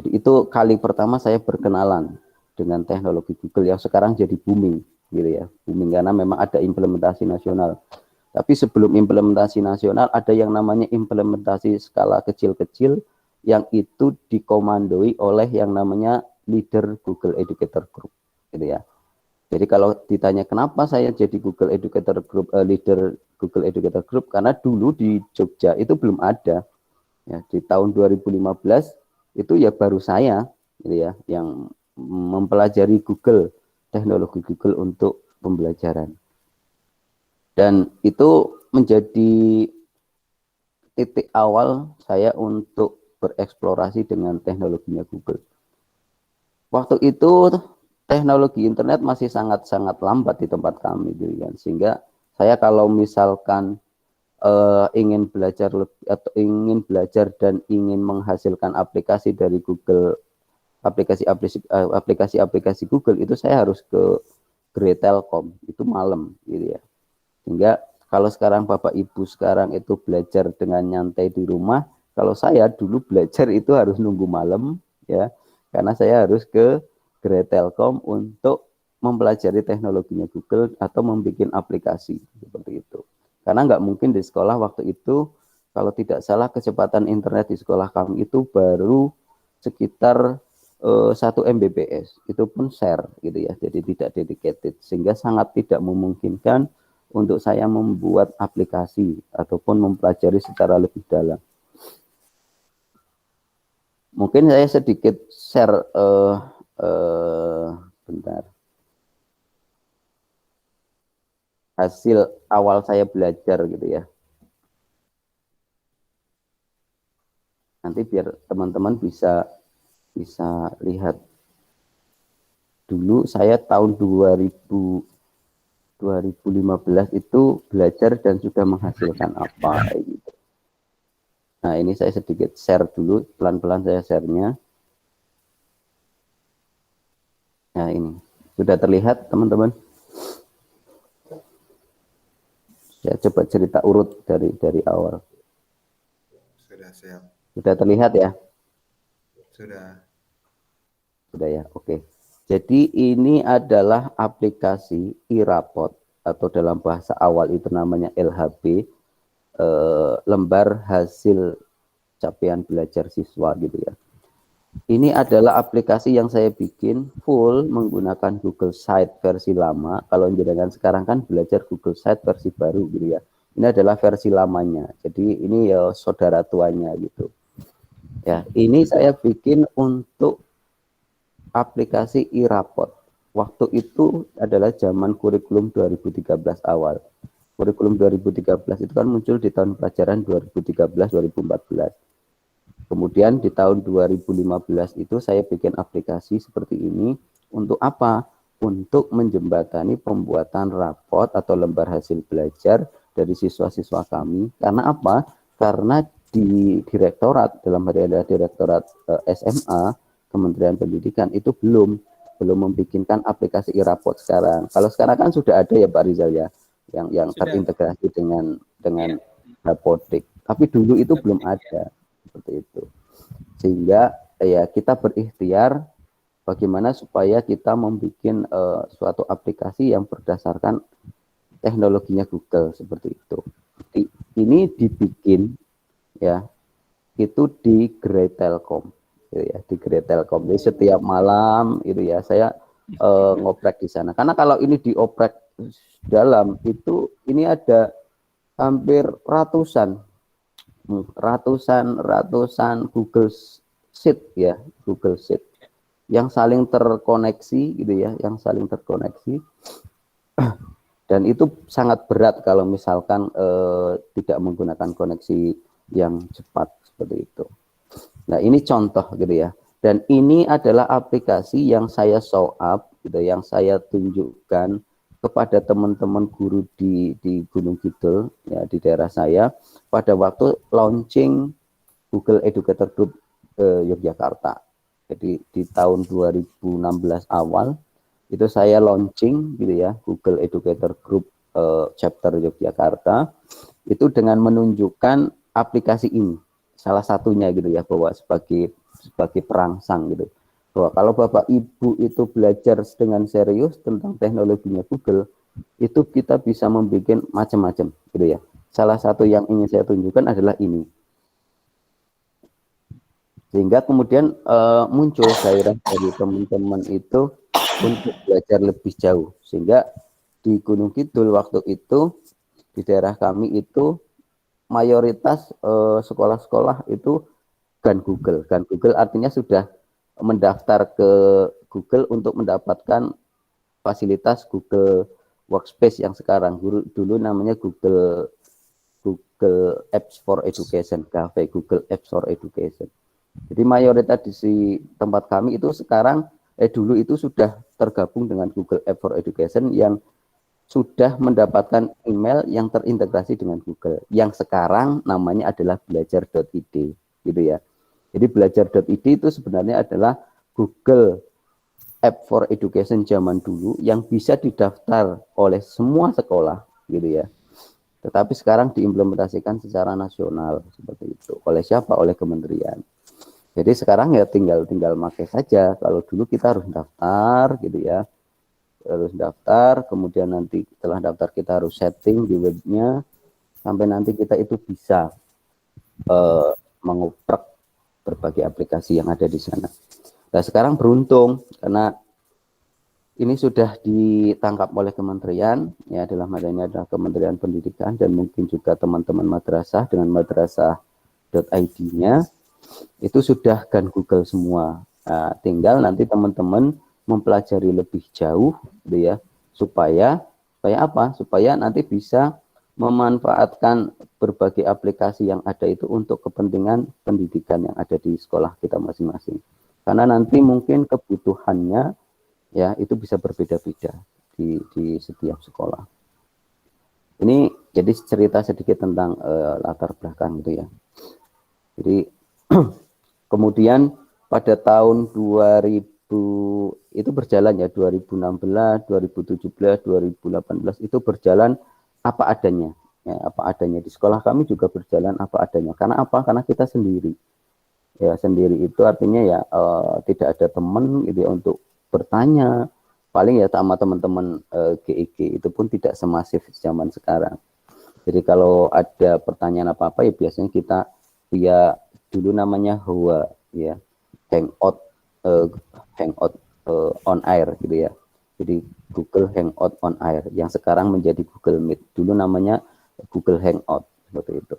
Jadi itu kali pertama saya berkenalan dengan teknologi Google yang sekarang jadi booming, gitu ya. Booming karena memang ada implementasi nasional. Tapi sebelum implementasi nasional ada yang namanya implementasi skala kecil-kecil yang itu dikomandoi oleh yang namanya leader Google Educator Group, gitu ya. Jadi kalau ditanya kenapa saya jadi Google Educator Group, leader Google Educator Group, karena dulu di Jogja itu belum ada. Ya, di tahun 2015 itu ya baru saya, gitu ya, yang mempelajari Google, teknologi Google untuk pembelajaran. Dan itu menjadi titik awal saya untuk bereksplorasi dengan teknologinya Google. Waktu itu teknologi internet masih sangat-sangat lambat di tempat kami, gitu kan. Sehingga saya kalau misalkan ingin belajar atau ingin belajar dan ingin menghasilkan aplikasi dari Google, aplikasi Google itu saya harus ke Great Telkom, itu malam, gitu ya. Sehingga kalau sekarang Bapak Ibu sekarang itu belajar dengan nyantai di rumah, kalau saya dulu belajar itu harus nunggu malam, ya, karena saya harus ke Great Telkom untuk mempelajari teknologinya Google atau membuat aplikasi seperti itu. Karena nggak mungkin di sekolah waktu itu, kalau tidak salah kecepatan internet di sekolah kami itu baru sekitar 1 Mbps, itu pun share, gitu ya, jadi tidak dedicated, sehingga sangat tidak memungkinkan untuk saya membuat aplikasi ataupun mempelajari secara lebih dalam. Mungkin saya sedikit share, bentar, hasil awal saya belajar, gitu ya. Nanti biar teman-teman bisa lihat. Dulu saya tahun 2015 itu belajar dan sudah menghasilkan apa, gitu. Nah, ini saya sedikit share dulu, pelan-pelan saya share-nya. Nah, ini sudah terlihat teman-teman. Saya coba cerita urut dari awal. Sudah siap. Sudah terlihat ya? Sudah. Sudah ya, oke. Jadi ini adalah aplikasi e-raport atau dalam bahasa awal itu namanya LHB, lembar hasil capaian belajar siswa, gitu ya. Ini adalah aplikasi yang saya bikin full menggunakan Google Site versi lama. Kalau jenengan sekarang kan belajar Google Site versi baru, gitu ya. Ini adalah versi lamanya. Jadi ini ya saudara tuanya, gitu. Ya, ini saya bikin untuk aplikasi e-raport. Waktu itu adalah zaman kurikulum 2013 awal. Kurikulum 2013 itu kan muncul di tahun pelajaran 2013-2014. Kemudian di tahun 2015 itu saya bikin aplikasi seperti ini. Untuk apa? Untuk menjembatani pembuatan raport atau lembar hasil belajar dari siswa-siswa kami. Karena apa? Karena di direktorat, dalam hal adalah direktorat SMA, Kementerian Pendidikan, itu belum membikinkan aplikasi e-raport sekarang. Kalau sekarang kan sudah ada ya Pak Rizal ya, yang terintegrasi dengan Dapodik. Tapi dulu itu belum ada. Seperti itu. Sehingga ya kita berikhtiar bagaimana supaya kita membuat suatu aplikasi yang berdasarkan teknologinya Google, seperti itu. Ini dibikin ya itu di Great Telkom, gitu ya, di Great Telkom. Jadi setiap malam itu ya saya ngoprek di sana. Karena kalau ini dioprek dalam itu ini ada hampir ratusan Google Sheet ya, Google Sheet yang saling terkoneksi, gitu ya, yang saling terkoneksi. Dan itu sangat berat kalau misalkan tidak menggunakan koneksi yang cepat seperti itu. Nah, ini contoh, gitu ya. Dan ini adalah aplikasi yang saya show up, gitu, yang saya tunjukkan kepada teman-teman guru di Gunung Kidul, ya, di daerah saya, pada waktu launching Google Educator Group Yogyakarta. Jadi di tahun 2016 awal itu saya launching, gitu ya, Google Educator Group chapter Yogyakarta, itu dengan menunjukkan aplikasi ini, salah satunya, gitu ya, bahwa sebagai sebagai perangsang gitu. Bahwa kalau Bapak Ibu itu belajar dengan serius tentang teknologinya Google, itu kita bisa membuat macam-macam gitu ya. Salah satu yang ingin saya tunjukkan adalah ini. Sehingga kemudian muncul gairah dari teman-teman itu untuk belajar lebih jauh. Sehingga di Gunung Kidul waktu itu, di daerah kami itu mayoritas sekolah-sekolah itu GAN Google. GAN Google artinya sudah mendaftar ke Google untuk mendapatkan fasilitas Google Workspace yang sekarang. Dulu namanya Google Apps for Education, GAFE, Google Apps for Education. Jadi mayoritas di tempat kami itu sekarang dulu itu sudah tergabung dengan Google Apps for Education yang sudah mendapatkan email yang terintegrasi dengan Google. Yang sekarang namanya adalah belajar.id, gitu ya. Jadi belajar.id itu sebenarnya adalah Google App for Education zaman dulu yang bisa didaftar oleh semua sekolah, gitu ya. Tetapi sekarang diimplementasikan secara nasional seperti itu. Oleh siapa? Oleh kementerian. Jadi sekarang ya tinggal pakai saja. Kalau dulu kita harus daftar, gitu ya. Harus daftar, kemudian nanti setelah daftar kita harus setting di webnya sampai nanti kita itu bisa mengoprek berbagai aplikasi yang ada di sana. Nah sekarang beruntung karena ini sudah ditangkap oleh kementerian, ya dalam hal ini adalah Kementerian Pendidikan dan mungkin juga teman-teman madrasah dengan madrasah.id-nya itu sudah GAN Google semua. Nah, tinggal nanti teman-teman mempelajari lebih jauh, gitu ya, supaya apa? Supaya nanti bisa memanfaatkan berbagai aplikasi yang ada itu untuk kepentingan pendidikan yang ada di sekolah kita masing-masing. Karena nanti mungkin kebutuhannya ya itu bisa berbeda-beda di setiap sekolah. Ini jadi cerita sedikit tentang latar belakang gitu ya. Jadi kemudian pada tahun 2000 itu berjalan ya 2016, 2017, 2018 itu berjalan apa adanya. Ya, apa adanya di sekolah kami juga berjalan apa adanya. Karena apa? Karena kita sendiri. Ya sendiri itu artinya ya tidak ada teman gitu ya untuk bertanya. Paling ya sama teman-teman GEG itu pun tidak semasif zaman sekarang. Jadi kalau ada pertanyaan apa-apa ya biasanya kita via dulu namanya HOA ya, Hangout on air gitu ya. Jadi Google Hangout on air yang sekarang menjadi Google Meet. Dulu namanya Google Hangout seperti itu.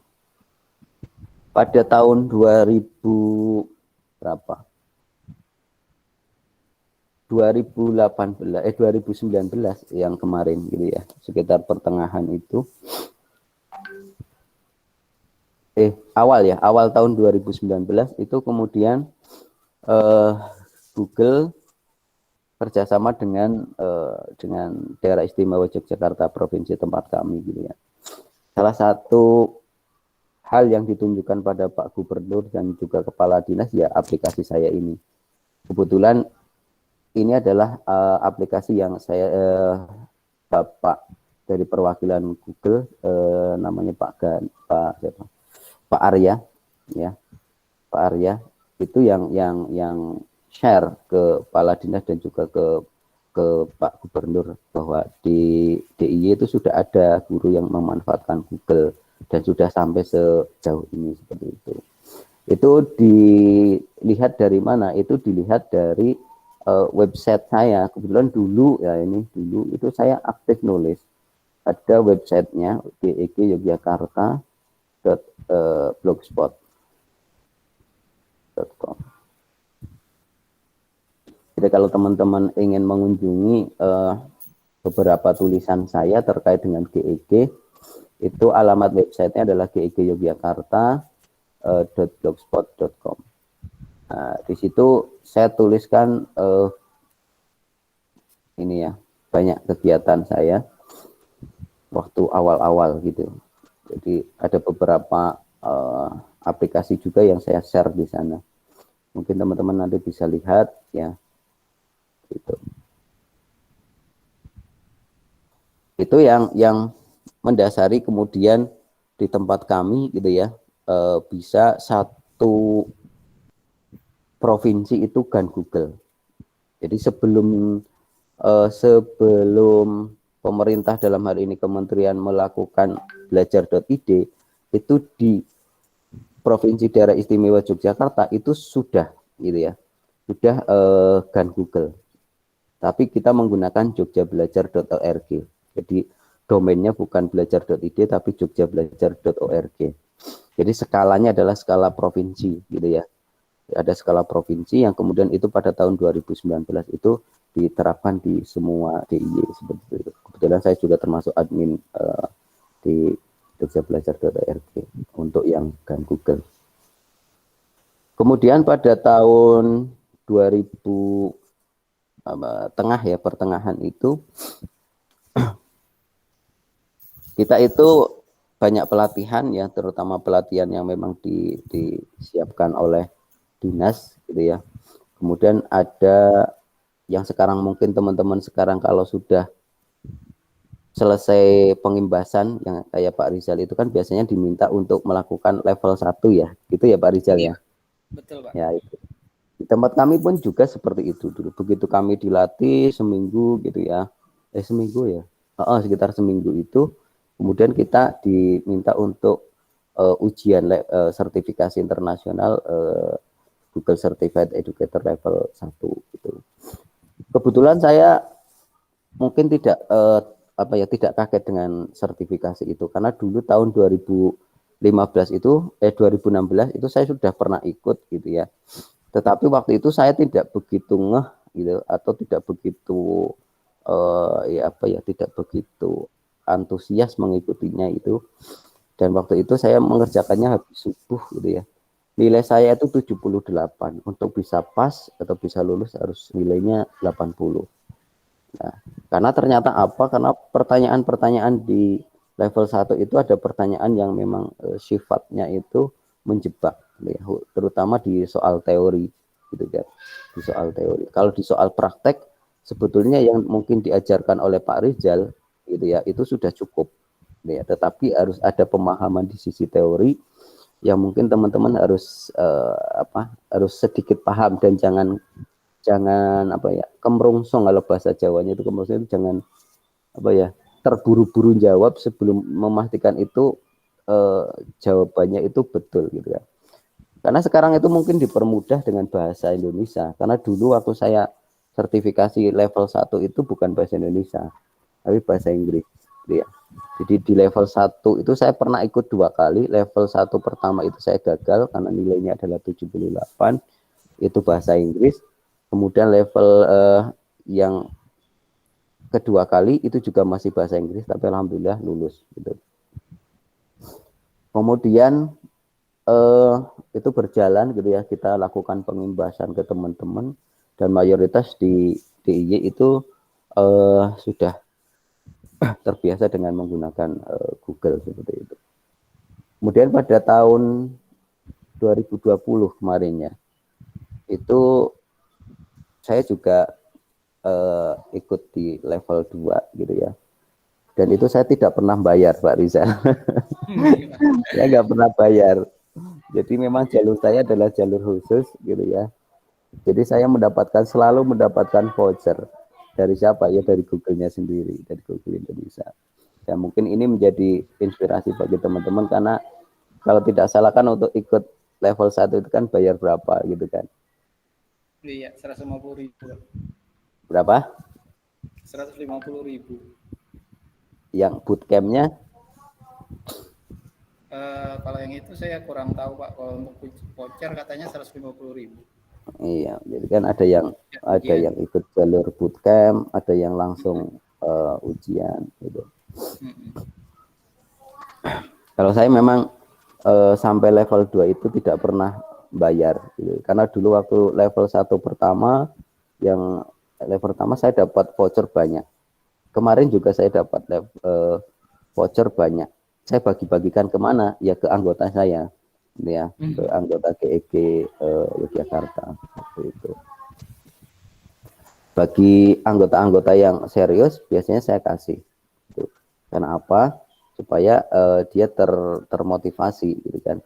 Pada tahun 2000 berapa? 2018 2019 yang kemarin gitu ya, sekitar pertengahan itu awal tahun 2019 itu kemudian Google kerjasama dengan Daerah Istimewa Yogyakarta provinsi tempat kami gitu ya. Salah satu hal yang ditunjukkan pada Pak Gubernur dan juga Kepala Dinas ya aplikasi saya ini. Kebetulan ini adalah aplikasi yang saya Bapak dari perwakilan Google namanya Pak Arya ya. Pak Arya itu yang share ke Kepala Dinas dan juga ke Pak Gubernur bahwa di DIY itu sudah ada guru yang memanfaatkan Google dan sudah sampai sejauh ini seperti itu. Itu dilihat dari mana? Itu dilihat dari website saya. Kebetulan dulu itu saya aktif nulis. Ada websitenya geg.blogspot.com. Jadi kalau teman-teman ingin mengunjungi beberapa tulisan saya terkait dengan GEG, itu alamat websitenya adalah gegyogyakarta.blogspot.com. Nah, di situ saya tuliskan ini ya, banyak kegiatan saya waktu awal-awal gitu. Jadi ada beberapa aplikasi juga yang saya share di sana. Mungkin teman-teman nanti bisa lihat ya. Gitu. Itu yang mendasari kemudian di tempat kami gitu ya bisa satu provinsi itu GAN Google. Jadi sebelum pemerintah dalam hal ini kementerian melakukan belajar.id itu di Provinsi Daerah Istimewa Yogyakarta itu sudah gitu ya, sudah GAN Google. Tapi kita menggunakan jogjabelajar.org. Jadi domainnya bukan belajar.id tapi jogjabelajar.org. Jadi skalanya adalah skala provinsi gitu ya. Ada skala provinsi yang kemudian itu pada tahun 2019 itu diterapkan di semua DIY seperti itu. Kebetulan saya juga termasuk admin di jogjabelajar.org untuk yang GAN Google. Kemudian pada tahun 2000 pertengahan itu kita itu banyak pelatihan ya, terutama pelatihan yang memang disiapkan oleh dinas gitu ya. Kemudian ada yang sekarang mungkin teman-teman sekarang kalau sudah selesai pengimbasan yang kayak Pak Rizal itu kan biasanya diminta untuk melakukan level 1 ya, gitu ya Pak Rizal ya. Betul Pak. Ya itu. Di tempat kami pun juga seperti itu dulu. Begitu kami dilatih seminggu gitu ya, seminggu ya, sekitar seminggu itu, kemudian kita diminta untuk ujian sertifikasi internasional Google Certified Educator level 1 gitu. Kebetulan saya mungkin tidak tidak kaget dengan sertifikasi itu karena dulu tahun 2016 itu saya sudah pernah ikut gitu ya. Tetapi waktu itu saya tidak begitu ngeh gitu atau tidak begitu tidak begitu antusias mengikutinya itu. Dan waktu itu saya mengerjakannya habis subuh gitu ya. Nilai saya itu 78. Untuk bisa pas atau bisa lulus harus nilainya 80. Nah, karena ternyata karena pertanyaan-pertanyaan di level 1 itu ada pertanyaan yang memang sifatnya itu menjebak, ya, terutama di soal teori gitu kan. Di soal teori. Kalau di soal praktek sebetulnya yang mungkin diajarkan oleh Pak Rizal gitu ya, itu sudah cukup. Ya, tetapi harus ada pemahaman di sisi teori yang mungkin teman-teman harus harus sedikit paham dan jangan kemrungsung, kalau bahasa Jawanya itu kemrungsung, jangan terburu-buru jawab sebelum memastikan itu jawabannya itu betul gitu kan. Karena sekarang itu mungkin dipermudah dengan bahasa Indonesia. Karena dulu waktu saya sertifikasi level 1 itu bukan bahasa Indonesia, tapi bahasa Inggris gitu ya. Jadi di level 1 itu saya pernah ikut 2 kali. Level 1 pertama itu saya gagal karena nilainya adalah 78, itu bahasa Inggris. Kemudian level yang kedua kali itu juga masih bahasa Inggris, tapi alhamdulillah lulus gitu. Kemudian itu berjalan gitu ya, kita lakukan pengimbasan ke teman-teman dan mayoritas di DIY itu sudah terbiasa dengan menggunakan Google seperti itu. Kemudian pada tahun 2020 kemarin ya, itu saya juga ikut di level 2 gitu ya. Dan itu saya tidak pernah bayar Pak Rizal. Saya nggak pernah bayar. Jadi memang jalur saya adalah jalur khusus gitu ya. Jadi saya selalu mendapatkan voucher. Dari siapa? Ya dari Google-nya sendiri, dari Google Indonesia. Ya mungkin ini menjadi inspirasi bagi teman-teman karena kalau tidak salah kan untuk ikut level 1 itu kan bayar berapa gitu kan. Iya, 150.000. Berapa? 150.000. Yang bootcampnya? Kalau yang itu saya kurang tahu Pak. Kalau untuk voucher katanya 150.000. Iya, jadi kan ada yang ikut jalur bootcamp, ada yang langsung ujian gitu. Kalau saya memang sampai level 2 itu tidak pernah bayar gitu. Karena dulu waktu level 1 pertama saya dapat voucher banyak. Kemarin juga saya dapat voucher banyak. Saya bagi-bagikan kemana? Ya ke anggota saya, ya ke anggota GEG Yogyakarta itu. Bagi anggota-anggota yang serius biasanya saya kasih. Gitu. Karena apa? Supaya dia termotivasi gitu kan.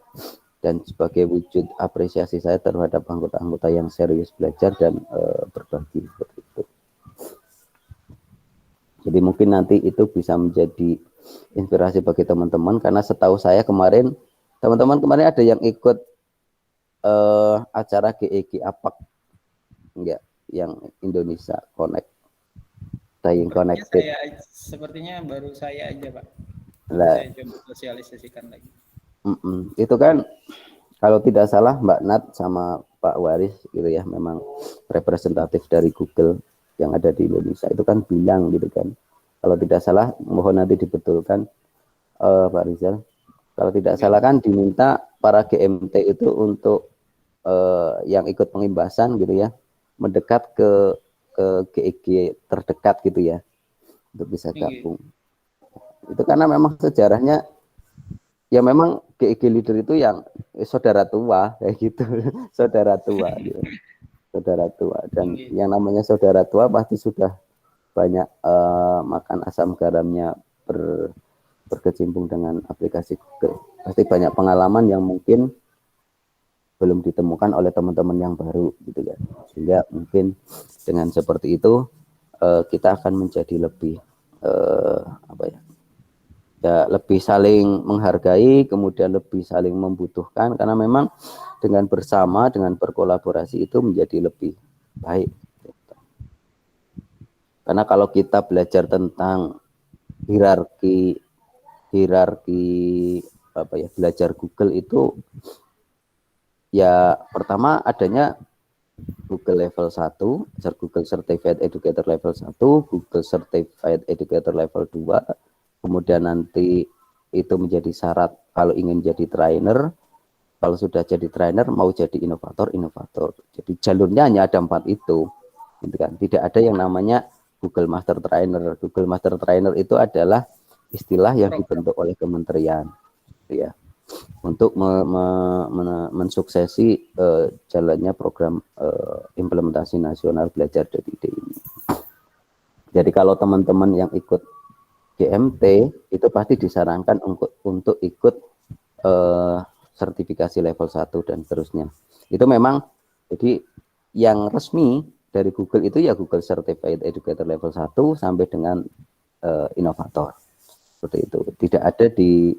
dan sebagai wujud apresiasi saya terhadap anggota-anggota yang serius belajar dan berbagi seperti itu. Jadi mungkin nanti itu bisa menjadi inspirasi bagi teman-teman, karena setahu saya kemarin teman-teman kemarin ada yang ikut acara GEG APAK enggak, yang Indonesia Connect, Staying Connected. Sepertinya baru saya aja Pak. Lah, saya coba sosialisasikan lagi. Itu kan kalau tidak salah Mbak Nat sama Pak Waris gitu ya, memang representatif dari Google yang ada di Indonesia itu kan bilang gitu kan, kalau tidak salah, mohon nanti dibetulkan Pak Rizal, kalau tidak salah kan diminta para GMT itu untuk yang ikut pengimbasan gitu ya, mendekat ke GEG terdekat gitu ya, untuk bisa gabung. Itu karena memang sejarahnya ya memang GEG leader itu yang saudara tua kayak gitu, saudara tua gitu. Saudara tua, dan yang namanya saudara tua pasti sudah banyak makan asam garamnya berkecimpung dengan aplikasi Google. Pasti banyak pengalaman yang mungkin belum ditemukan oleh teman-teman yang baru gitu kan. Sehingga mungkin dengan seperti itu kita akan menjadi lebih lebih saling menghargai, kemudian lebih saling membutuhkan, karena memang dengan bersama, dengan berkolaborasi itu menjadi lebih baik. Karena kalau kita belajar tentang hierarki belajar Google itu ya pertama adanya Google level 1, Google Certified Educator level 1, Google Certified Educator level 2, kemudian nanti itu menjadi syarat kalau ingin jadi trainer, kalau sudah jadi trainer mau jadi inovator. Jadi jalurnya hanya ada 4 itu, gitu kan. Tidak ada yang namanya Google Master Trainer. Google Master Trainer itu adalah istilah yang dibentuk oleh kementerian, ya, untuk mensuksesi jalannya program implementasi nasional belajar dari ide ini. Jadi kalau teman-teman yang ikut GMT itu pasti disarankan untuk ikut sertifikasi level 1 dan seterusnya. Itu memang jadi yang resmi dari Google itu ya Google Certified Educator level 1 sampai dengan inovator. Seperti itu. Tidak ada di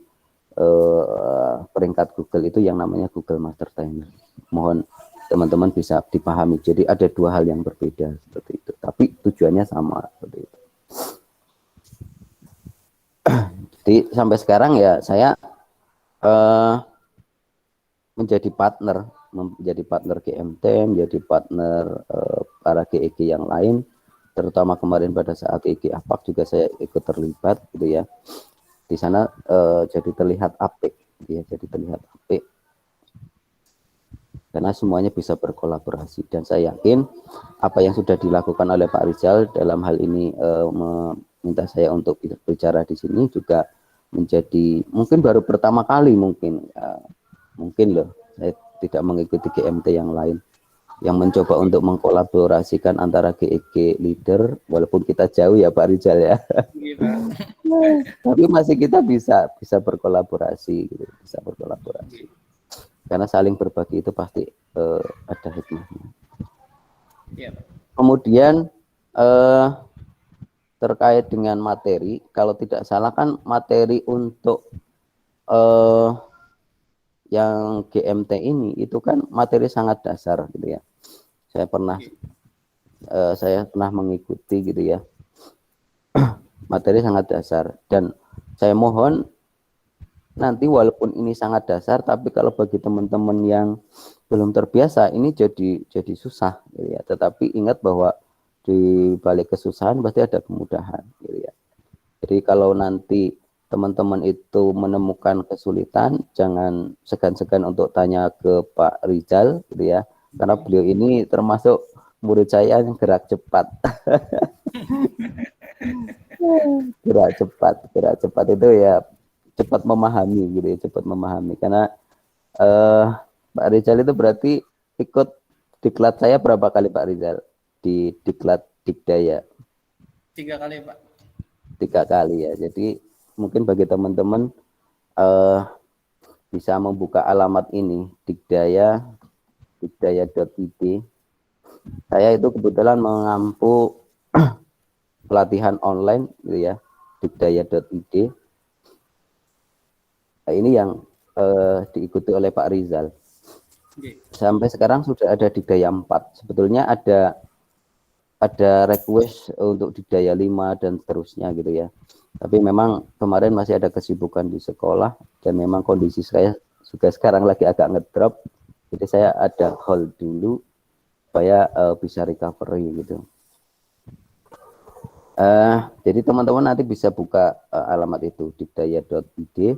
peringkat Google itu yang namanya Google Master Trainer. Mohon teman-teman bisa dipahami. Jadi ada 2 hal yang berbeda seperti itu. Tapi tujuannya sama seperti itu. Jadi sampai sekarang ya saya menjadi partner GMT, menjadi partner para GEG yang lain, terutama kemarin pada saat GEG APAK juga saya ikut terlibat gitu ya. Di sana jadi terlihat apik, ya, jadi terlihat apik. Karena semuanya bisa berkolaborasi, dan saya yakin apa yang sudah dilakukan oleh Pak Rizal dalam hal ini meminta saya untuk bicara di sini juga menjadi mungkin baru pertama kali mungkin loh saya tidak mengikuti GMT yang lain yang mencoba untuk mengkolaborasikan antara GEG leader, walaupun kita jauh ya Pak Rizal ya. Tapi masih kita bisa berkolaborasi gitu, bisa berkolaborasi. Karena saling berbagi itu pasti ada hikmahnya. Kemudian terkait dengan materi, kalau tidak salah kan materi untuk yang GMT ini itu kan materi sangat dasar gitu ya. Saya pernah mengikuti gitu ya. Materi sangat dasar, dan saya mohon nanti walaupun ini sangat dasar, tapi kalau bagi teman-teman yang belum terbiasa ini jadi susah gitu ya. Tetapi ingat bahwa di balik kesusahan pasti ada kemudahan gitu ya. Jadi kalau nanti teman-teman itu menemukan kesulitan, jangan segan-segan untuk tanya ke Pak Rizal gitu ya, karena beliau ini termasuk murid saya yang gerak cepat. gerak cepat itu ya cepat memahami gitu ya, cepat memahami. Karena Pak Rizal itu berarti ikut diklat saya berapa kali Pak Rizal di diklat Dikdaya? 3 kali Pak. 3 kali ya. Jadi mungkin bagi teman-teman bisa membuka alamat ini, digdaya.id. Saya itu kebetulan mengampu pelatihan online gitu ya, digdaya.id. Nah, ini yang diikuti oleh Pak Rizal. Sampai sekarang sudah ada Digdaya 4. Sebetulnya ada request untuk Digdaya 5 dan seterusnya gitu ya. Tapi memang kemarin masih ada kesibukan di sekolah dan memang kondisi saya juga sekarang lagi agak ngedrop. Jadi saya ada hold dulu supaya bisa recovery gitu. Jadi teman-teman nanti bisa buka alamat itu digdaya.id.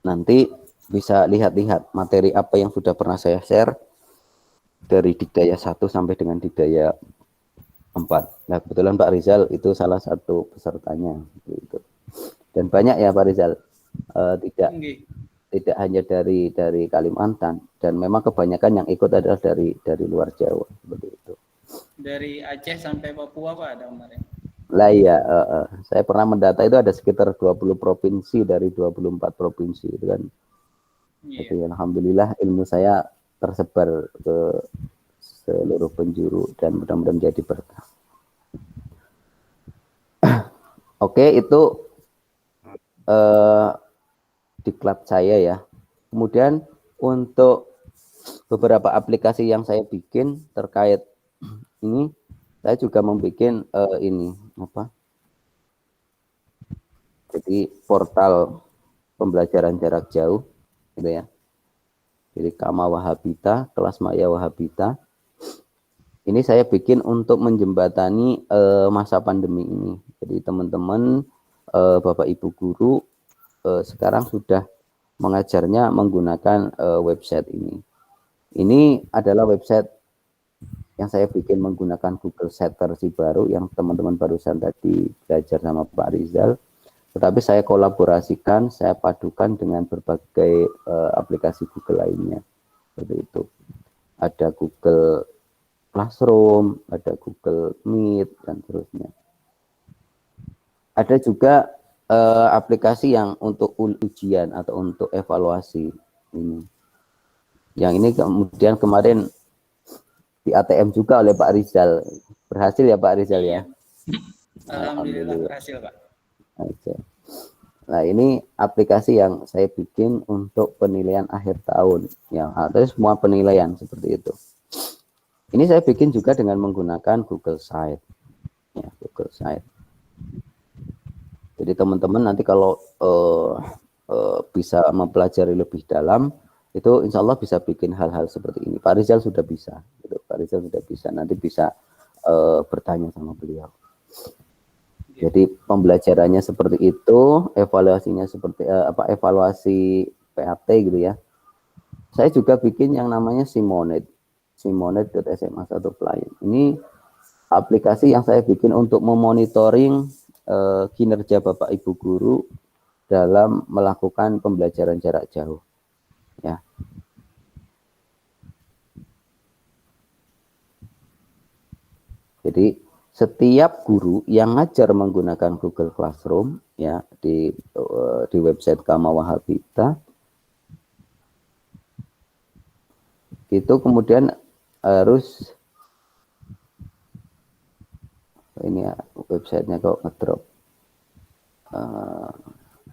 Nanti bisa lihat-lihat materi apa yang sudah pernah saya share dari Digdaya 1 sampai dengan Digdaya 4. Nah, kebetulan Pak Rizal itu salah satu pesertanya gitu. Dan banyak ya Pak Rizal, tidak hanya dari Kalimantan, dan memang kebanyakan yang ikut adalah dari luar Jawa seperti itu. Dari Aceh sampai Papua Pak ada kemarin. Lah iya, saya pernah mendata itu ada sekitar 20 provinsi dari 24 provinsi itu kan. Jadi alhamdulillah ilmu saya tersebar ke seluruh penjuru dan mudah-mudahan menjadi berkah. Oke, itu diklat saya ya. Kemudian untuk beberapa aplikasi yang saya bikin terkait ini, saya juga membuat ini apa? Jadi portal pembelajaran jarak jauh, gitu ya. Jadi Kama Wahabita, kelas Maya Wahabita. Ini saya bikin untuk menjembatani masa pandemi ini. Jadi teman-teman, Bapak Ibu guru sekarang sudah mengajarnya menggunakan website ini. Ini adalah website yang saya bikin menggunakan Google Sheet versi baru yang teman-teman barusan tadi belajar sama Pak Rizal. Tetapi saya kolaborasikan, saya padukan dengan berbagai aplikasi Google lainnya. Seperti itu. Ada Google Classroom, ada Google Meet, dan seterusnya. Ada juga aplikasi yang untuk ujian atau untuk evaluasi ini. Yang ini kemudian kemarin di ATM juga oleh Pak Rizal. Berhasil ya Pak Rizal ya? Alhamdulillah berhasil Pak. Nah ini aplikasi yang saya bikin untuk penilaian akhir tahun. Yang ada semua penilaian seperti itu. Ini saya bikin juga dengan menggunakan Google Site. Ya, Google Site. Jadi teman-teman nanti kalau bisa mempelajari lebih dalam, itu insya Allah bisa bikin hal-hal seperti ini. Pak Rizal sudah bisa. Gitu. Pak Rizal sudah bisa. Nanti bisa bertanya sama beliau. Jadi pembelajarannya seperti itu, evaluasinya seperti evaluasi PAT gitu ya. Saya juga bikin yang namanya Simonet. Simonet.sma1 client. Ini aplikasi yang saya bikin untuk memonitoring kinerja Bapak Ibu guru dalam melakukan pembelajaran jarak jauh. Ya. Jadi setiap guru yang ngajar menggunakan Google Classroom ya di website Kama Wahabita itu kemudian harus ini ya websitenya kok ngedrop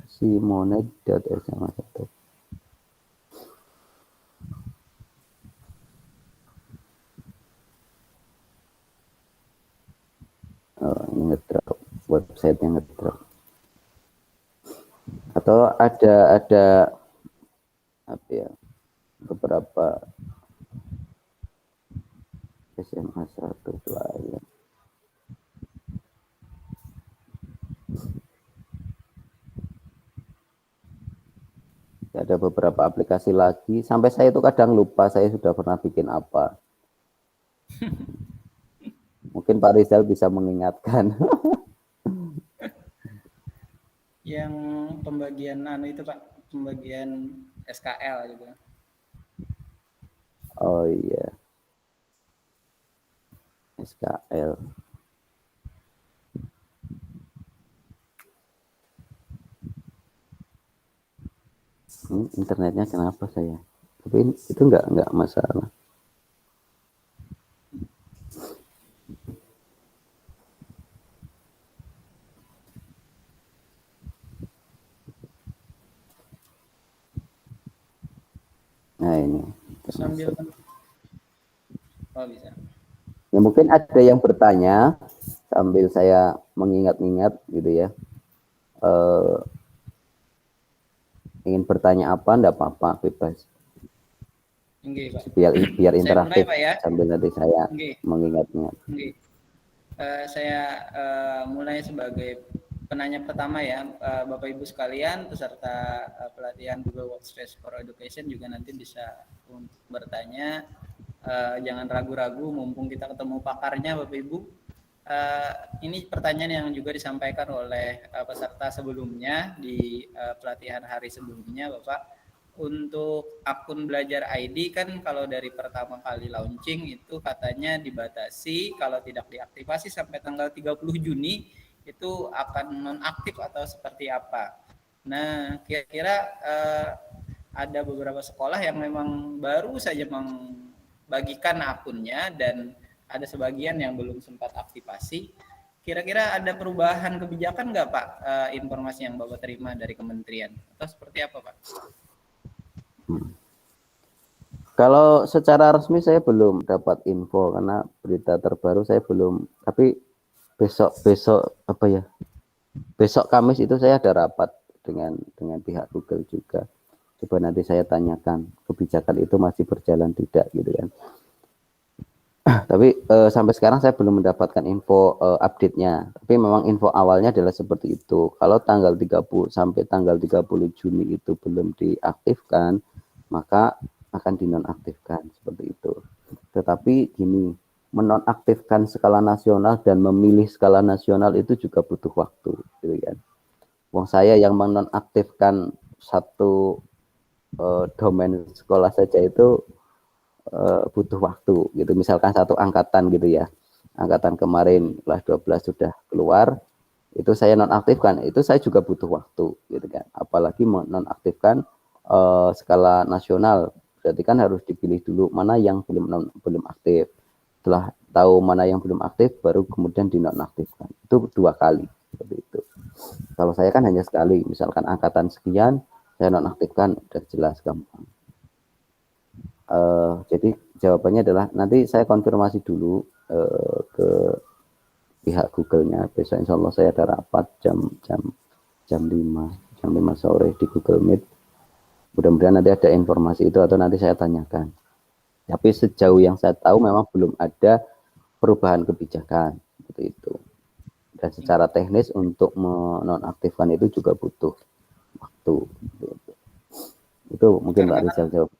simonet.sma1. Ini ngedrop, websitenya ngedrop. Atau ada apa ya, beberapa SMA1 lain. Ada beberapa aplikasi lagi, sampai saya itu kadang lupa saya sudah pernah bikin apa. Mungkin Pak Rizal bisa mengingatkan. Yang pembagian itu Pak, pembagian SKL gitu. Oh iya. SKL. Internetnya kenapa saya? Tapi itu enggak masalah. Nah ini. Sambil bisa. Ya, mungkin ada yang bertanya sambil saya mengingat-ingat gitu ya. Ingin bertanya apa? Enggak apa-apa, bebas. Enggak, Pak. Biar interaktif saya mulai, Pak, ya. sambil nanti saya mengingat-ingat. Saya mulai sebagai penanya pertama ya, Bapak Ibu sekalian peserta pelatihan Google Workspace for Education juga nanti bisa bertanya. Jangan ragu-ragu, mumpung kita ketemu pakarnya Bapak Ibu. Ini pertanyaan yang juga disampaikan oleh peserta sebelumnya di pelatihan hari sebelumnya, Bapak. Untuk akun belajar ID kan kalau dari pertama kali launching itu katanya dibatasi, kalau tidak diaktifasi sampai tanggal 30 Juni itu akan nonaktif atau seperti apa. Nah, kira-kira ada beberapa sekolah yang memang baru saja membagikan akunnya dan ada sebagian yang belum sempat aktifasi. Kira-kira ada perubahan kebijakan nggak, Pak, informasi yang Bapak terima dari kementerian? Atau seperti apa, Pak? Kalau secara resmi saya belum dapat info karena berita terbaru saya belum. Tapi besok apa ya? Besok Kamis itu saya ada rapat dengan pihak Google juga. Coba nanti saya tanyakan kebijakan itu masih berjalan tidak gitu kan. Tapi sampai sekarang saya belum mendapatkan info update-nya. Tapi memang info awalnya adalah seperti itu. Kalau tanggal 30 sampai tanggal 30 Juni itu belum diaktifkan, maka akan dinonaktifkan seperti itu. Tetapi gini, menonaktifkan skala nasional dan memilih skala nasional itu juga butuh waktu, gitu kan. Wong saya yang menonaktifkan satu domain sekolah saja itu butuh waktu, gitu. Misalkan satu angkatan gitu ya, angkatan kemarin kelas 12 sudah keluar, itu saya nonaktifkan, itu saya juga butuh waktu, gitu kan. Apalagi menonaktifkan skala nasional. Berarti kan harus dipilih dulu mana yang belum aktif. Setelah tahu mana yang belum aktif, baru kemudian dinonaktifkan. Itu 2 kali seperti itu. Kalau saya kan hanya sekali, misalkan angkatan sekian, saya nonaktifkan, udah jelas gampang. Jadi jawabannya adalah nanti saya konfirmasi dulu ke pihak Google-nya. Besok insya Allah saya ada rapat jam 5 sore di Google Meet. Mudah-mudahan nanti ada informasi itu atau nanti saya tanyakan. Tapi sejauh yang saya tahu memang belum ada perubahan kebijakan seperti itu. Dan secara teknis untuk menonaktifkan itu juga butuh waktu. Itu mungkin Pak Rizal jawab.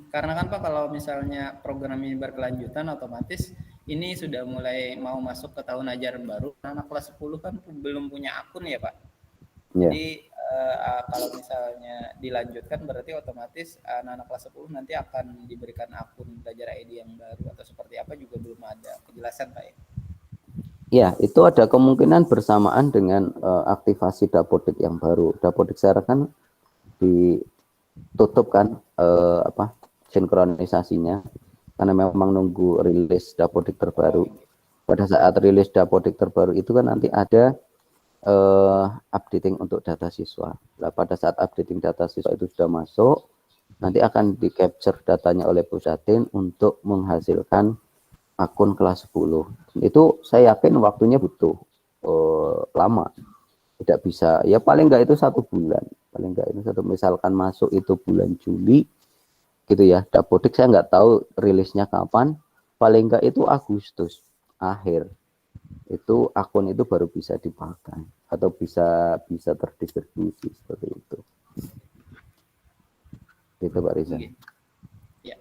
Karena kan Pak, kalau misalnya program ini berkelanjutan, otomatis ini sudah mulai mau masuk ke tahun ajaran baru. Anak kelas 10 kan belum punya akun ya Pak. Ya. Jadi kalau misalnya dilanjutkan berarti otomatis anak-anak kelas 10 nanti akan diberikan akun belajar ID yang baru atau seperti apa juga belum ada kejelasan Pak ya. Ya, itu ada kemungkinan bersamaan dengan aktivasi Dapodik yang baru. Dapodik sekarang kan ditutup kan sinkronisasinya karena memang nunggu rilis Dapodik terbaru. Pada saat rilis Dapodik terbaru itu kan nanti ada updating untuk data siswa. Nah, pada saat updating data siswa itu sudah masuk, nanti akan di capture datanya oleh Pusdatin untuk menghasilkan akun kelas 10. Itu saya yakin waktunya butuh lama. Tidak bisa, ya paling enggak itu 1 bulan. Paling enggak itu misalkan masuk itu bulan Juli, gitu ya. Dapodik saya nggak tahu rilisnya kapan. Paling enggak itu Agustus akhir. Itu akun itu baru bisa dipakai atau bisa terdistribusi seperti itu. Itu Pak Riza. Ya.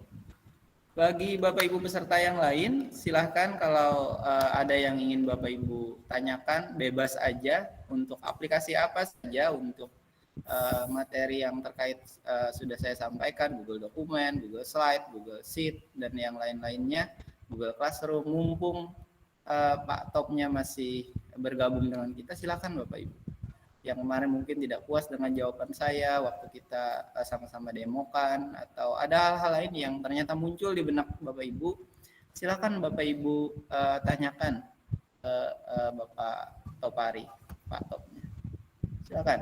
Bagi Bapak Ibu peserta yang lain, silahkan kalau ada yang ingin Bapak Ibu tanyakan, bebas aja untuk aplikasi apa saja untuk materi yang terkait sudah saya sampaikan, Google Dokumen, Google Slide, Google Sheet, dan yang lain-lainnya, Google Classroom. Mumpung Pak Topnya masih bergabung dengan kita, silakan Bapak Ibu. yang kemarin mungkin tidak puas dengan jawaban saya waktu kita sama-sama demokan, atau ada hal-hal lain yang ternyata muncul di benak Bapak Ibu, silakan Bapak Ibu tanyakan ke Bapak Topari, Pak Topnya. Silakan.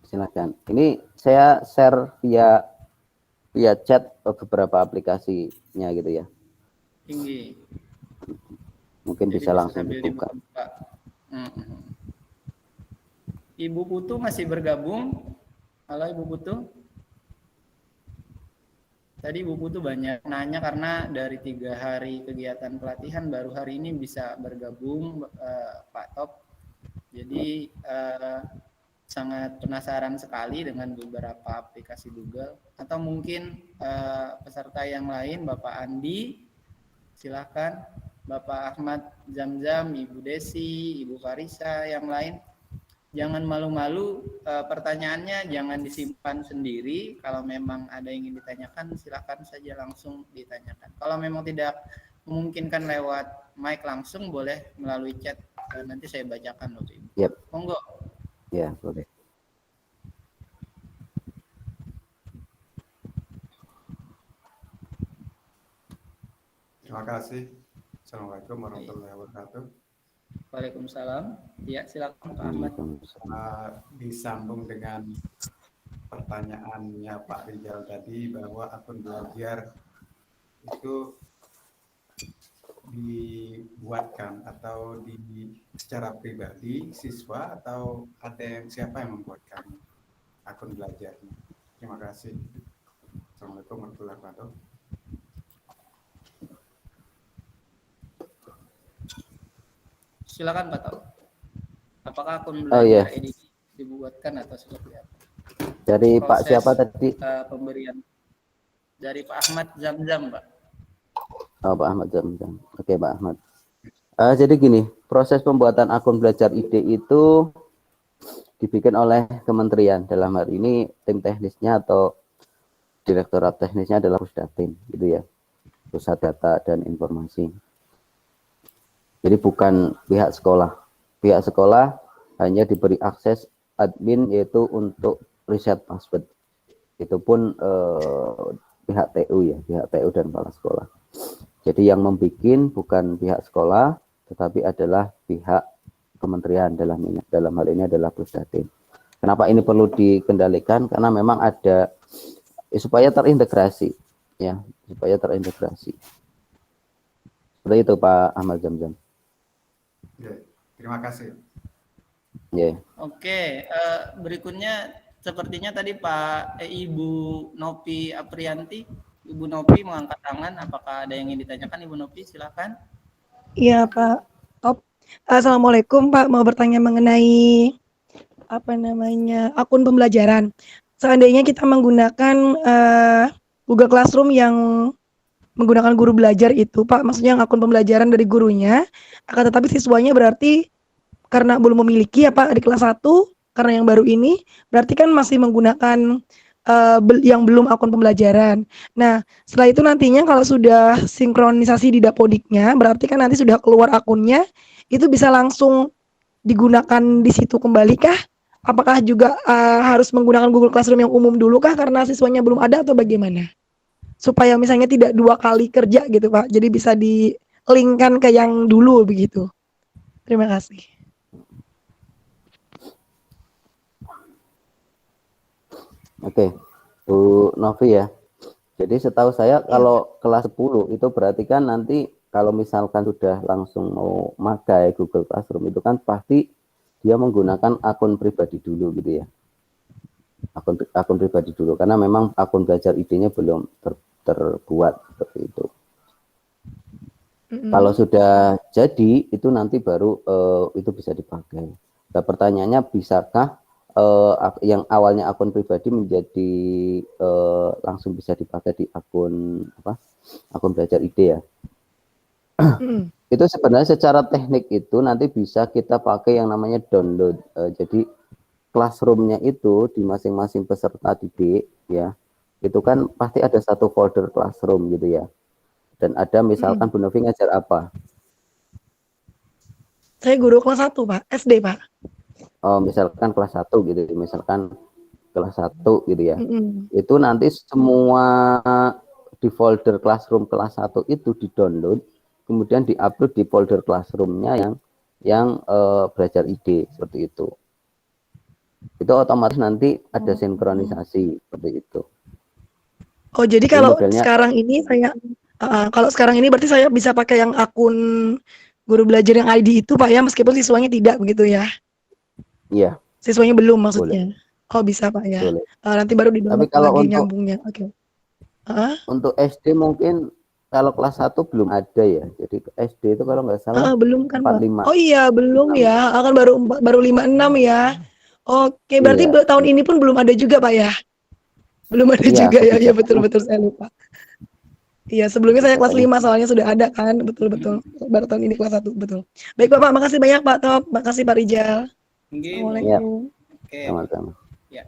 Silakan. Ini saya share via chat beberapa aplikasinya gitu ya. Tinggi. Mungkin Jadi bisa langsung sambil dibuka. Ibu Putu masih bergabung? Halo Ibu Putu. Tadi Ibu Putu banyak nanya karena dari 3 hari kegiatan pelatihan baru hari ini bisa bergabung Pak Top. Jadi sangat penasaran sekali dengan beberapa aplikasi Google. Atau mungkin peserta yang lain, Bapak Andi, silakan. Bapak Ahmad Zamzam, Ibu Desi, Ibu Farisa, yang lain. Jangan malu-malu, pertanyaannya jangan disimpan sendiri. Kalau memang ada yang ingin ditanyakan, silakan saja langsung ditanyakan. Kalau memang tidak memungkinkan lewat mic langsung, boleh melalui chat. Nanti saya bacakan loh, Ibu. Yep. Monggo. Ya, boleh. Terima kasih. Assalamualaikum warahmatullahi wabarakatuh. Waalaikumsalam. Ya, silakan Pak Ahmad. Disambung dengan pertanyaannya Pak Rijal tadi bahwa akun belajar itu dibuatkan atau secara pribadi siswa atau ada siapa yang membuatkan akun belajarnya. Terima kasih. Assalamualaikum warahmatullahi wabarakatuh. Silakan Pak Top. Apakah akun belajar ini dibuatkan atau seperti apa? Dari Proses, Pak siapa tadi? Pemberian dari Pak Ahmad Zamzam, Pak. Oh, Pak Ahmad Zamzam. Oke, Pak Ahmad. Jadi gini, proses pembuatan akun belajar ide itu dibikin oleh kementerian. Dalam hal ini tim teknisnya atau direktorat teknisnya adalah Pusdatin, gitu ya. Pusat Data dan Informasi. Jadi bukan pihak sekolah. Pihak sekolah hanya diberi akses admin, yaitu untuk riset password. Itu pun pihak TU ya, pihak TU dan kepala sekolah. Jadi yang membuat bukan pihak sekolah, tetapi adalah pihak kementerian, dalam hal ini adalah Pusdatin. Kenapa ini perlu dikendalikan? Karena memang ada supaya terintegrasi, ya, supaya terintegrasi. Seperti itu Pak Ahmad Zamzam. Ya, terima kasih. Ya. Oke, berikutnya sepertinya tadi Ibu Nopi Aprianti. Ibu Nopi mengangkat tangan. Apakah ada yang ingin ditanyakan, Ibu Nopi? Silakan. Iya Pak Top. Assalamualaikum Pak. Mau bertanya mengenai akun pembelajaran. Seandainya kita menggunakan Google Classroom yang menggunakan guru belajar itu, Pak, maksudnya yang akun pembelajaran dari gurunya, akan tetapi siswanya berarti karena belum memiliki ya Pak di kelas 1, karena yang baru ini, berarti kan masih menggunakan yang belum akun pembelajaran. Nah, setelah itu nantinya kalau sudah sinkronisasi di Dapodiknya, berarti kan nanti sudah keluar akunnya, itu bisa langsung digunakan di situ kembali kah? Apakah juga harus menggunakan Google Classroom yang umum dulu kah karena siswanya belum ada atau bagaimana? Supaya misalnya tidak 2 kali kerja gitu Pak, jadi bisa di-link-kan ke yang dulu begitu. Terima kasih. Oke, Bu Novi ya. Jadi setahu saya kalau kelas 10 itu berarti kan nanti kalau misalkan sudah langsung mau pakai Google Classroom itu kan pasti dia menggunakan akun pribadi dulu gitu ya. Akun pribadi dulu karena memang akun belajar idenya belum terbuat seperti itu. Kalau sudah jadi itu nanti baru itu bisa dipakai. Nah, pertanyaannya bisakah yang awalnya akun pribadi menjadi langsung bisa dipakai di akun akun belajar ide ya. Itu sebenarnya secara teknik itu nanti bisa kita pakai yang namanya download. Jadi classroom-nya itu di masing-masing peserta didik ya, itu kan pasti ada satu folder classroom gitu ya. Dan ada misalkan Bu Novi ngajar apa? Saya guru kelas 1 Pak, SD Pak. misalkan kelas 1 gitu, misalkan kelas 1 gitu ya. Mm-mm. Itu nanti semua di folder Classroom kelas 1 itu di-download, kemudian di-upload di folder Classroom-nya yang belajar ide seperti itu. Itu otomatis nanti ada sinkronisasi seperti itu. Oh, jadi Jadi kalau modelnya sekarang ini kalau sekarang ini berarti saya bisa pakai yang akun guru belajar yang ID itu, Pak ya, meskipun siswanya tidak begitu ya? iya Siswanya belum boleh, maksudnya? Oh, bisa, Pak ya. boleh. Nanti baru Tapi di-download kalau lagi nyambungnya. Oke. untuk SD mungkin kalau kelas 1 belum ada ya. Jadi SD itu kalau nggak salah Belum kan, Pak? 45 Oh iya, belum 6. ya. Akan baru 56 ya. Oke, berarti Iya, tahun ini pun belum ada juga, Pak ya? Belum ada iya juga ya. Iya, kebijakannya betul-betul saya lupa. Iya, sebelumnya saya kelas kebijakannya 5 soalnya sudah ada kan. Betul-betul. Baru tahun ini kelas 1, betul. Baik, Bapak, makasih banyak, Pak Top. Makasih, Pak Rijal. ya Assalamualaikum. Oke, sama-sama. ya.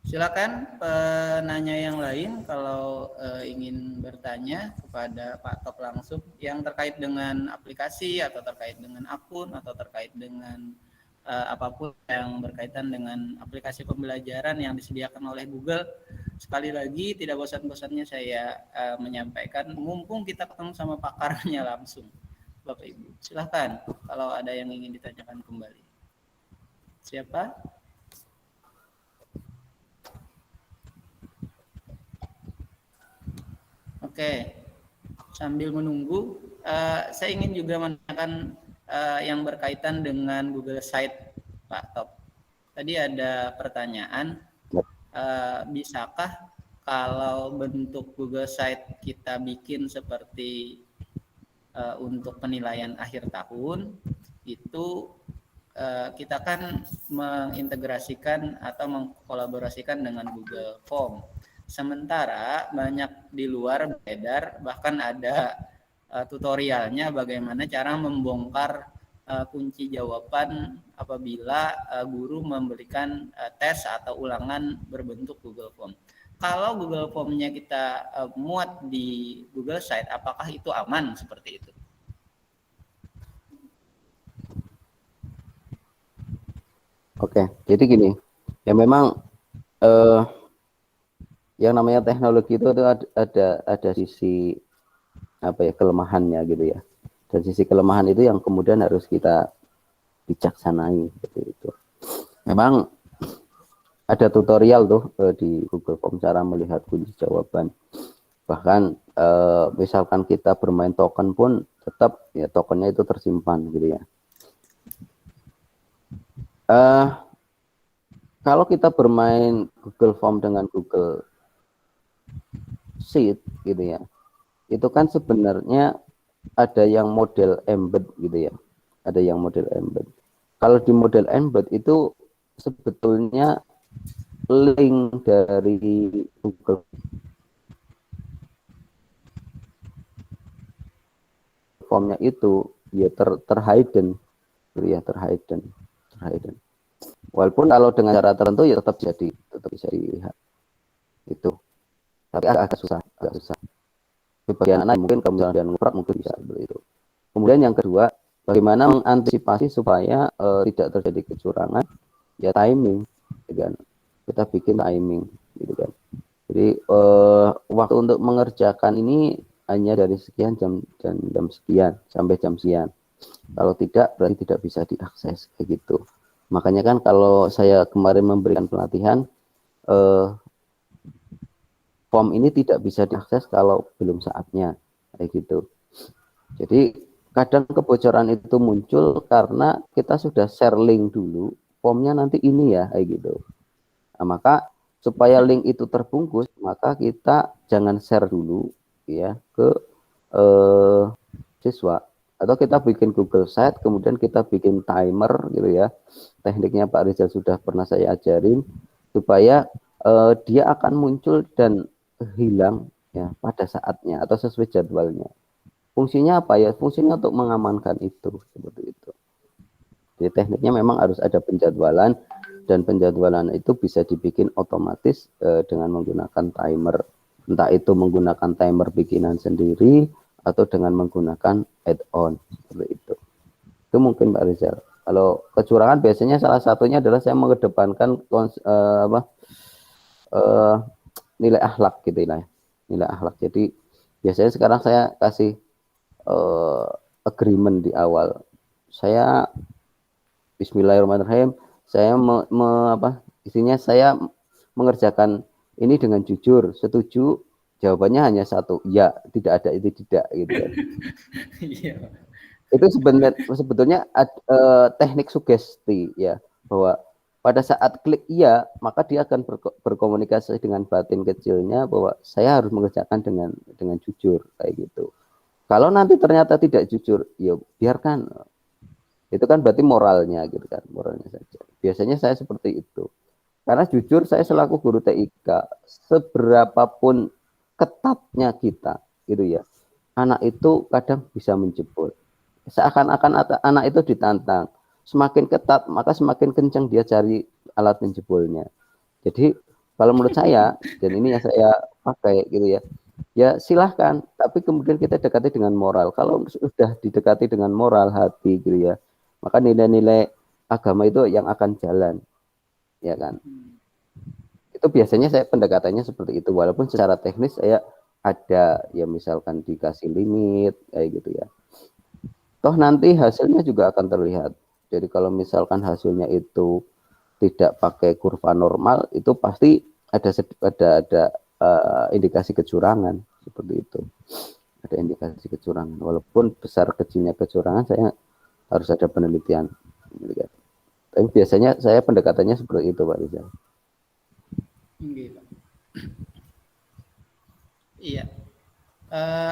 Silakan penanya yang lain kalau ingin bertanya kepada Pak Top langsung yang terkait dengan aplikasi atau terkait dengan akun atau terkait dengan apapun yang berkaitan dengan aplikasi pembelajaran yang disediakan oleh Google. Sekali lagi tidak bosan-bosannya saya menyampaikan, mumpung kita ketemu sama pakarnya langsung, Bapak Ibu. Silakan kalau ada yang ingin ditanyakan kembali. Siapa? Oke, sambil menunggu, saya ingin juga menanyakan yang berkaitan dengan Google Site, Pak Top. Tadi ada pertanyaan, bisakah kalau bentuk Google Site kita bikin seperti untuk penilaian akhir tahun, itu kita kan mengintegrasikan atau mengkolaborasikan dengan Google Form. Sementara banyak di luar beredar, bahkan ada tutorialnya bagaimana cara membongkar kunci jawaban apabila guru memberikan tes atau ulangan berbentuk Google Form. Kalau Google Form-nya kita muat di Google Site, apakah itu aman seperti itu? Oke, jadi gini, ya memang yang namanya teknologi itu ada sisi apa ya, kelemahannya gitu ya. Dan sisi kelemahan itu yang kemudian harus kita bijaksanai seperti itu. Memang ada tutorial tuh di Google Form cara melihat kunci jawaban. Bahkan misalkan kita bermain token pun tetap ya tokennya itu tersimpan gitu ya. Kalau kita bermain Google Form dengan Google Sheet gitu ya, itu kan sebenarnya ada yang model embed gitu ya, ada yang model embed. Kalau di model embed itu sebetulnya link dari Google Formnya itu ya terhidden gitu ya, terhidden. Walaupun kalau dengan cara tertentu ya tetap bisa dilihat itu, tapi agak susah. Di bagian anak mungkin kalau misalnya nguprak mungkin bisa seperti itu. Kemudian yang kedua, bagaimana mengantisipasi supaya tidak terjadi kecurangan, ya timing, gitu kan. Kita bikin timing, gitu kan. Jadi waktu untuk mengerjakan ini hanya dari sekian jam sekian sampai jam sekian. Kalau tidak berarti tidak bisa diakses kayak gitu. Makanya kan kalau saya kemarin memberikan pelatihan, form ini tidak bisa diakses kalau belum saatnya, kayak gitu. Jadi kadang kebocoran itu muncul karena kita sudah share link dulu, formnya nanti ini ya, kayak gitu. Nah, maka supaya link itu terbungkus, maka kita jangan share dulu ya ke siswa. Atau kita bikin Google Site, kemudian kita bikin timer gitu ya. Tekniknya Pak Rizal sudah pernah saya ajarin, supaya dia akan muncul dan hilang ya pada saatnya atau sesuai jadwalnya. Fungsinya apa ya? Fungsinya untuk mengamankan itu, seperti itu. Jadi tekniknya memang harus ada penjadwalan, dan penjadwalan itu bisa dibikin otomatis dengan menggunakan timer. Entah itu menggunakan timer bikinan sendiri atau dengan menggunakan add-on seperti itu. Itu mungkin Pak Rizal. Kalau kecurangan biasanya salah satunya adalah saya mengedepankan eh, nilai akhlak gitu lah, nilai akhlak. Jadi biasanya sekarang saya kasih eh, agreement di awal. Saya Bismillahirrahmanirrahim, saya isinya saya mengerjakan ini dengan jujur, setuju, jawabannya hanya satu, ya, tidak ada itu tidak gitu kan. Iya. Itu sebetulnya teknik sugesti ya, bahwa pada saat klik iya, maka dia akan berkomunikasi dengan batin kecilnya bahwa saya harus mengerjakan dengan jujur kayak gitu. Kalau nanti ternyata tidak jujur, ya biarkan. Itu kan berarti moralnya gitu kan, moralnya saja. Biasanya saya seperti itu. Karena jujur saya selaku guru TIK, seberapapun ketatnya kita gitu ya, anak itu kadang bisa menjebol. Seakan-akan anak itu ditantang. Semakin ketat, maka semakin kencang dia cari alat menjebolnya. Jadi kalau menurut saya, dan ini yang saya pakai gitu ya, ya silahkan, tapi kemudian kita dekati dengan moral. Kalau sudah didekati dengan moral hati gitu ya, maka nilai-nilai agama itu yang akan jalan, ya kan. Itu biasanya saya pendekatannya seperti itu, walaupun secara teknis saya ada ya misalkan dikasih limit kayak gitu ya. Toh nanti hasilnya juga akan terlihat. Jadi kalau misalkan hasilnya itu tidak pakai kurva normal, itu pasti ada indikasi kecurangan seperti itu. Ada indikasi kecurangan. Walaupun besar kecilnya kecurangan, saya harus ada penelitian. Tapi biasanya saya pendekatannya seperti itu, Pak Rizal. Iya.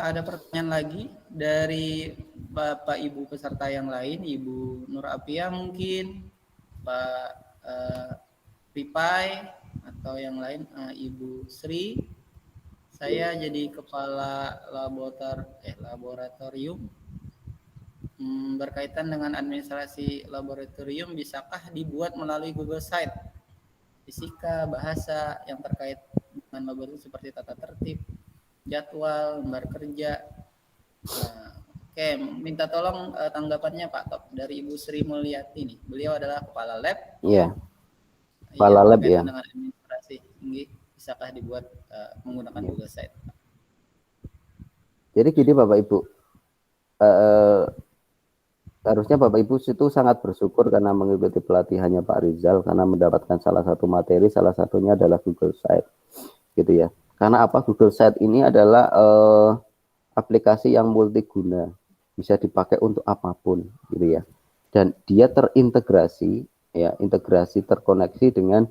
Ada pertanyaan lagi dari Bapak Ibu peserta yang lain, Ibu Nur Apia mungkin, Pak Pipai atau yang lain, Ibu Sri. Saya jadi kepala laboratorium berkaitan dengan administrasi laboratorium, bisakah dibuat melalui Google Site? Fisika, bahasa yang terkait dengan laboratorium seperti tata tertib, jadwal, lembar kerja. Oke, minta tolong tanggapannya Pak Top dari Ibu Sri Mulyati nih. Beliau adalah kepala lab. Iya. Kepala lab ya. Dengan administrasi tinggi, bisakah dibuat menggunakan Google Site? Jadi gini Bapak Ibu, harusnya Bapak Ibu itu sangat bersyukur karena mengikuti pelatihannya Pak Rizal, karena mendapatkan salah satu materi, salah satunya adalah Google Site, gitu ya. Karena apa? Google Site ini adalah aplikasi yang multiguna, bisa dipakai untuk apapun, gitu ya. Dan dia terintegrasi, ya, integrasi terkoneksi dengan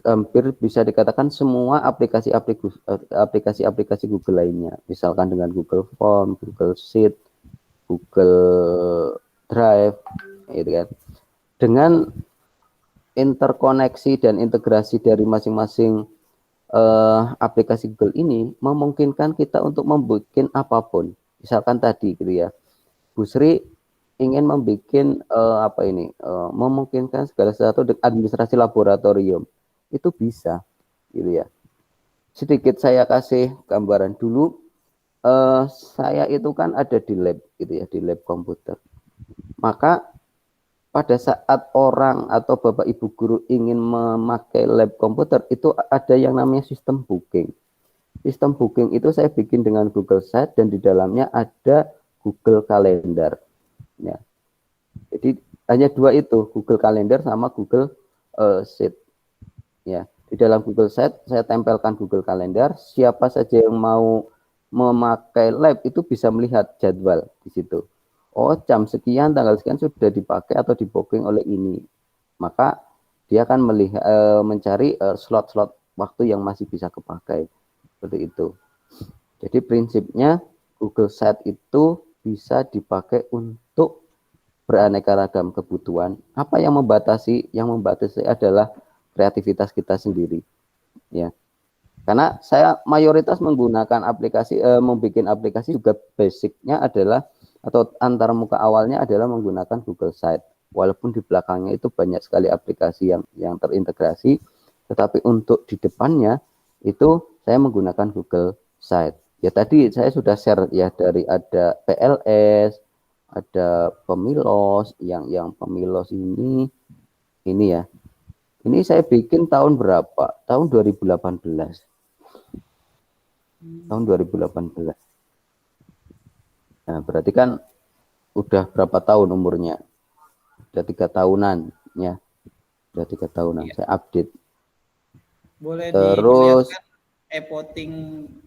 hampir bisa dikatakan semua aplikasi Google lainnya, misalkan dengan Google Form, Google Sheet, Google Drive, gitu kan. Dengan interkoneksi dan integrasi dari masing-masing aplikasi Google ini memungkinkan kita untuk membuat apapun. Misalkan tadi gitu ya, Bu Sri ingin membuat memungkinkan segala sesuatu dengan administrasi laboratorium, itu bisa gitu ya. Sedikit saya kasih gambaran dulu. Saya itu kan ada di lab gitu ya, di lab komputer. Maka pada saat orang atau Bapak Ibu guru ingin memakai lab komputer, itu ada yang namanya sistem booking. Sistem booking itu saya bikin dengan Google Site dan di dalamnya ada Google Calendar. Ya. Jadi hanya dua itu, Google Calendar sama Google Sheet. Ya, di dalam Google Site saya tempelkan Google Calendar. Siapa saja yang mau memakai lab itu bisa melihat jadwal di situ. Oh, jam sekian, tanggal sekian sudah dipakai atau di booking oleh ini. Maka dia akan melihat mencari slot-slot waktu yang masih bisa kepakai. Seperti itu. Jadi prinsipnya Google Site itu bisa dipakai untuk beraneka ragam kebutuhan. Apa yang membatasi? Yang membatasi adalah kreativitas kita sendiri. Ya. Karena saya mayoritas menggunakan aplikasi, membuat aplikasi juga basicnya adalah atau antar muka awalnya adalah menggunakan Google Site. Walaupun di belakangnya itu banyak sekali aplikasi yang terintegrasi, tetapi untuk di depannya itu saya menggunakan Google Site. Ya tadi saya sudah share ya, dari ada PLS, ada pemilos, yang pemilos ini ya. Ini saya bikin tahun berapa? Tahun 2018. Tahun 2018. Nah, berarti kan udah berapa tahun umurnya? Udah 3 tahunan ya. Udah 3 tahunan. Iya. Saya update. Boleh Terus diperlihatkan e-voting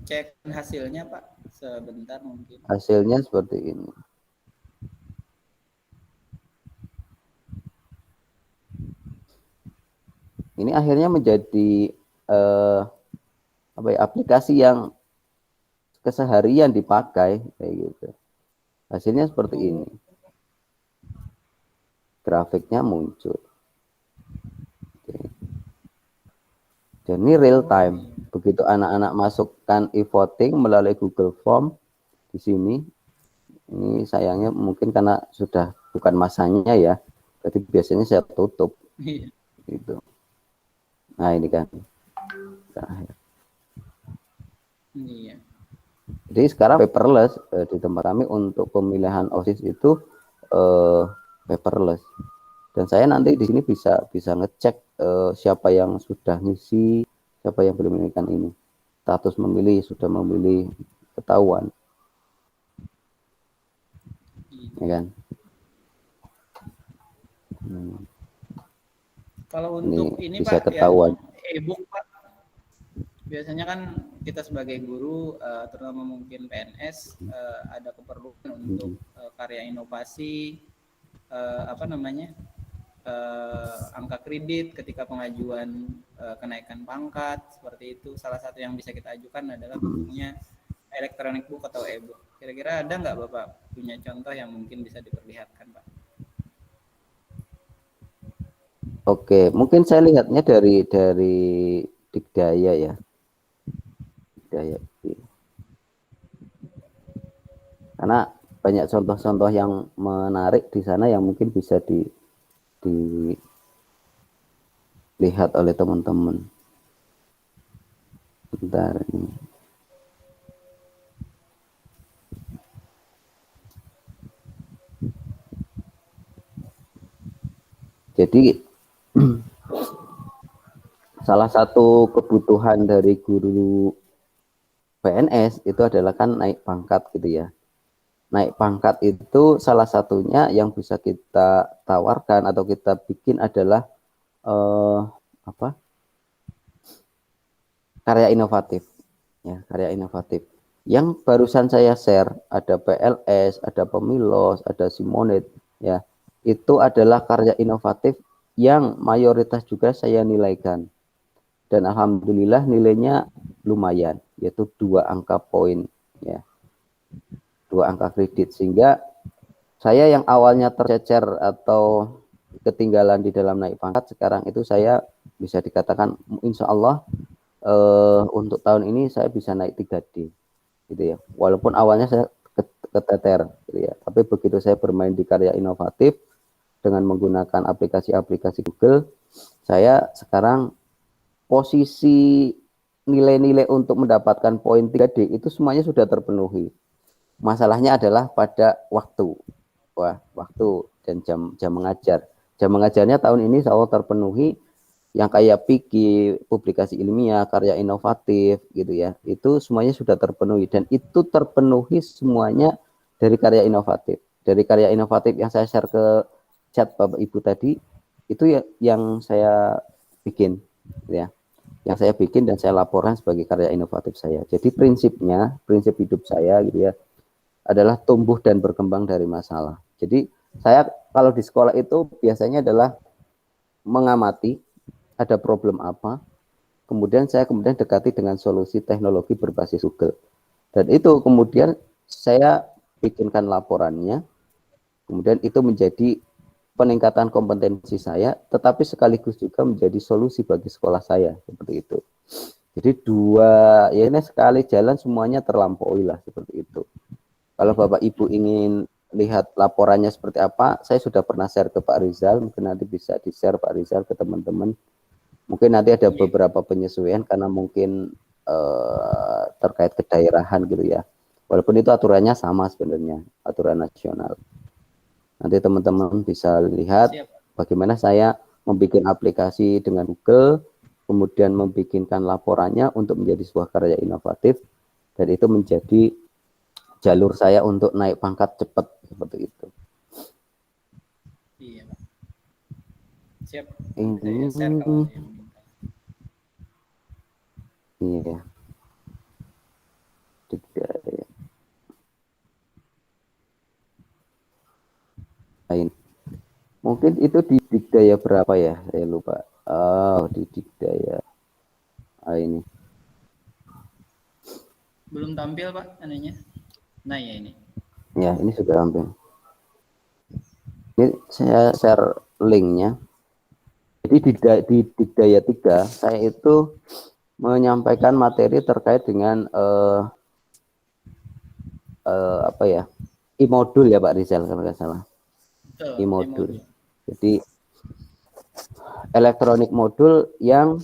cek hasilnya Pak sebentar mungkin. hasilnya seperti ini. Ini akhirnya menjadi aplikasi yang keseharian dipakai kayak gitu. Hasilnya seperti ini. Grafiknya muncul. Oke. Dan ini real time. Begitu anak-anak masukkan e-voting melalui Google Form di sini. Ini sayangnya mungkin karena sudah bukan masanya ya. Jadi biasanya saya tutup. Iya. Gitu. Nah ini kan. Iya. Jadi sekarang paperless di tempat kami untuk pemilihan OSIS itu paperless. Dan saya nanti di sini bisa ngecek siapa yang sudah ngisi, siapa yang belum menginginkan ini. Status memilih, sudah memilih, ketahuan. Ya kan? Kalau untuk ini bisa Pak, ketahuan. yang e-book Pak, biasanya kan kita sebagai guru, terutama mungkin PNS, ada keperluan untuk karya inovasi, angka kredit ketika pengajuan kenaikan pangkat, seperti itu. Salah satu yang bisa kita ajukan adalah bentuknya electronic book atau e-book. Kira-kira ada nggak Bapak punya contoh yang mungkin bisa diperlihatkan Pak? Oke, mungkin saya lihatnya dari Dikdaya ya. Dikdaya. Karena banyak contoh-contoh yang menarik di sana yang mungkin bisa dilihat oleh teman-teman. Bentar ini. Jadi salah satu kebutuhan dari guru PNS itu adalah kan naik pangkat gitu ya. Naik pangkat itu salah satunya yang bisa kita tawarkan atau kita bikin adalah karya inovatif. Ya, karya inovatif. Yang barusan saya share ada PLS, ada Pemilos, ada Simonet ya. Itu adalah karya inovatif yang mayoritas juga saya nilaikan. Dan alhamdulillah nilainya lumayan, yaitu 2 angka poin ya. 2 angka kredit, sehingga saya yang awalnya tercecer atau ketinggalan di dalam naik pangkat, sekarang itu saya bisa dikatakan insya Allah untuk tahun ini saya bisa naik 3D gitu ya. Walaupun awalnya saya keteter gitu ya, tapi begitu saya bermain di karya inovatif dengan menggunakan aplikasi-aplikasi Google, saya sekarang posisi nilai-nilai untuk mendapatkan poin 3D itu semuanya sudah terpenuhi. Masalahnya adalah pada waktu. Waktu dan jam mengajar. Jam mengajarnya tahun ini insya Allah terpenuhi. Yang kayak PIKI, publikasi ilmiah, karya inovatif gitu ya. Itu semuanya sudah terpenuhi dan itu terpenuhi semuanya dari karya inovatif. Dari karya inovatif yang saya share ke chat Bapak Ibu tadi, itu ya yang saya bikin ya. Yang saya bikin dan saya laporkan sebagai karya inovatif saya. Jadi prinsip hidup saya gitu ya, adalah tumbuh dan berkembang dari masalah. Jadi saya kalau di sekolah itu biasanya adalah mengamati ada problem apa, kemudian saya dekati dengan solusi teknologi berbasis Google. Dan itu kemudian saya bikinkan laporannya, kemudian itu menjadi peningkatan kompetensi saya, tetapi sekaligus juga menjadi solusi bagi sekolah saya, seperti itu. Jadi ya ini sekali jalan semuanya terlampaui lah, seperti itu. Kalau Bapak Ibu ingin lihat laporannya seperti apa, saya sudah pernah share ke Pak Rizal, mungkin nanti bisa di-share Pak Rizal ke teman-teman. Mungkin nanti ada beberapa penyesuaian karena mungkin terkait kedaerahan gitu ya. Walaupun itu aturannya sama sebenarnya, aturan nasional. Nanti teman-teman bisa lihat Siap. bagaimana saya membuat aplikasi dengan Google, kemudian membikinkan laporannya untuk menjadi sebuah karya inovatif, dan itu menjadi jalur saya untuk naik pangkat cepat seperti itu. Iya, Pak. Siap. Ini Saya share kalau ada yang minta. iya. Digdaya. Lain. Mungkin itu di Digdaya berapa ya? Saya lupa. Oh, di Digdaya. Ini. Belum tampil, Pak, anunya. Nah, ya ini. Ya, ini sudah hampir. Ini saya share linknya. Jadi di Digdaya 3, saya itu menyampaikan materi terkait dengan apa ya, e-modul ya Pak Rizal, kalau nggak salah. Betul, E-modul. e-modul. Jadi elektronik modul yang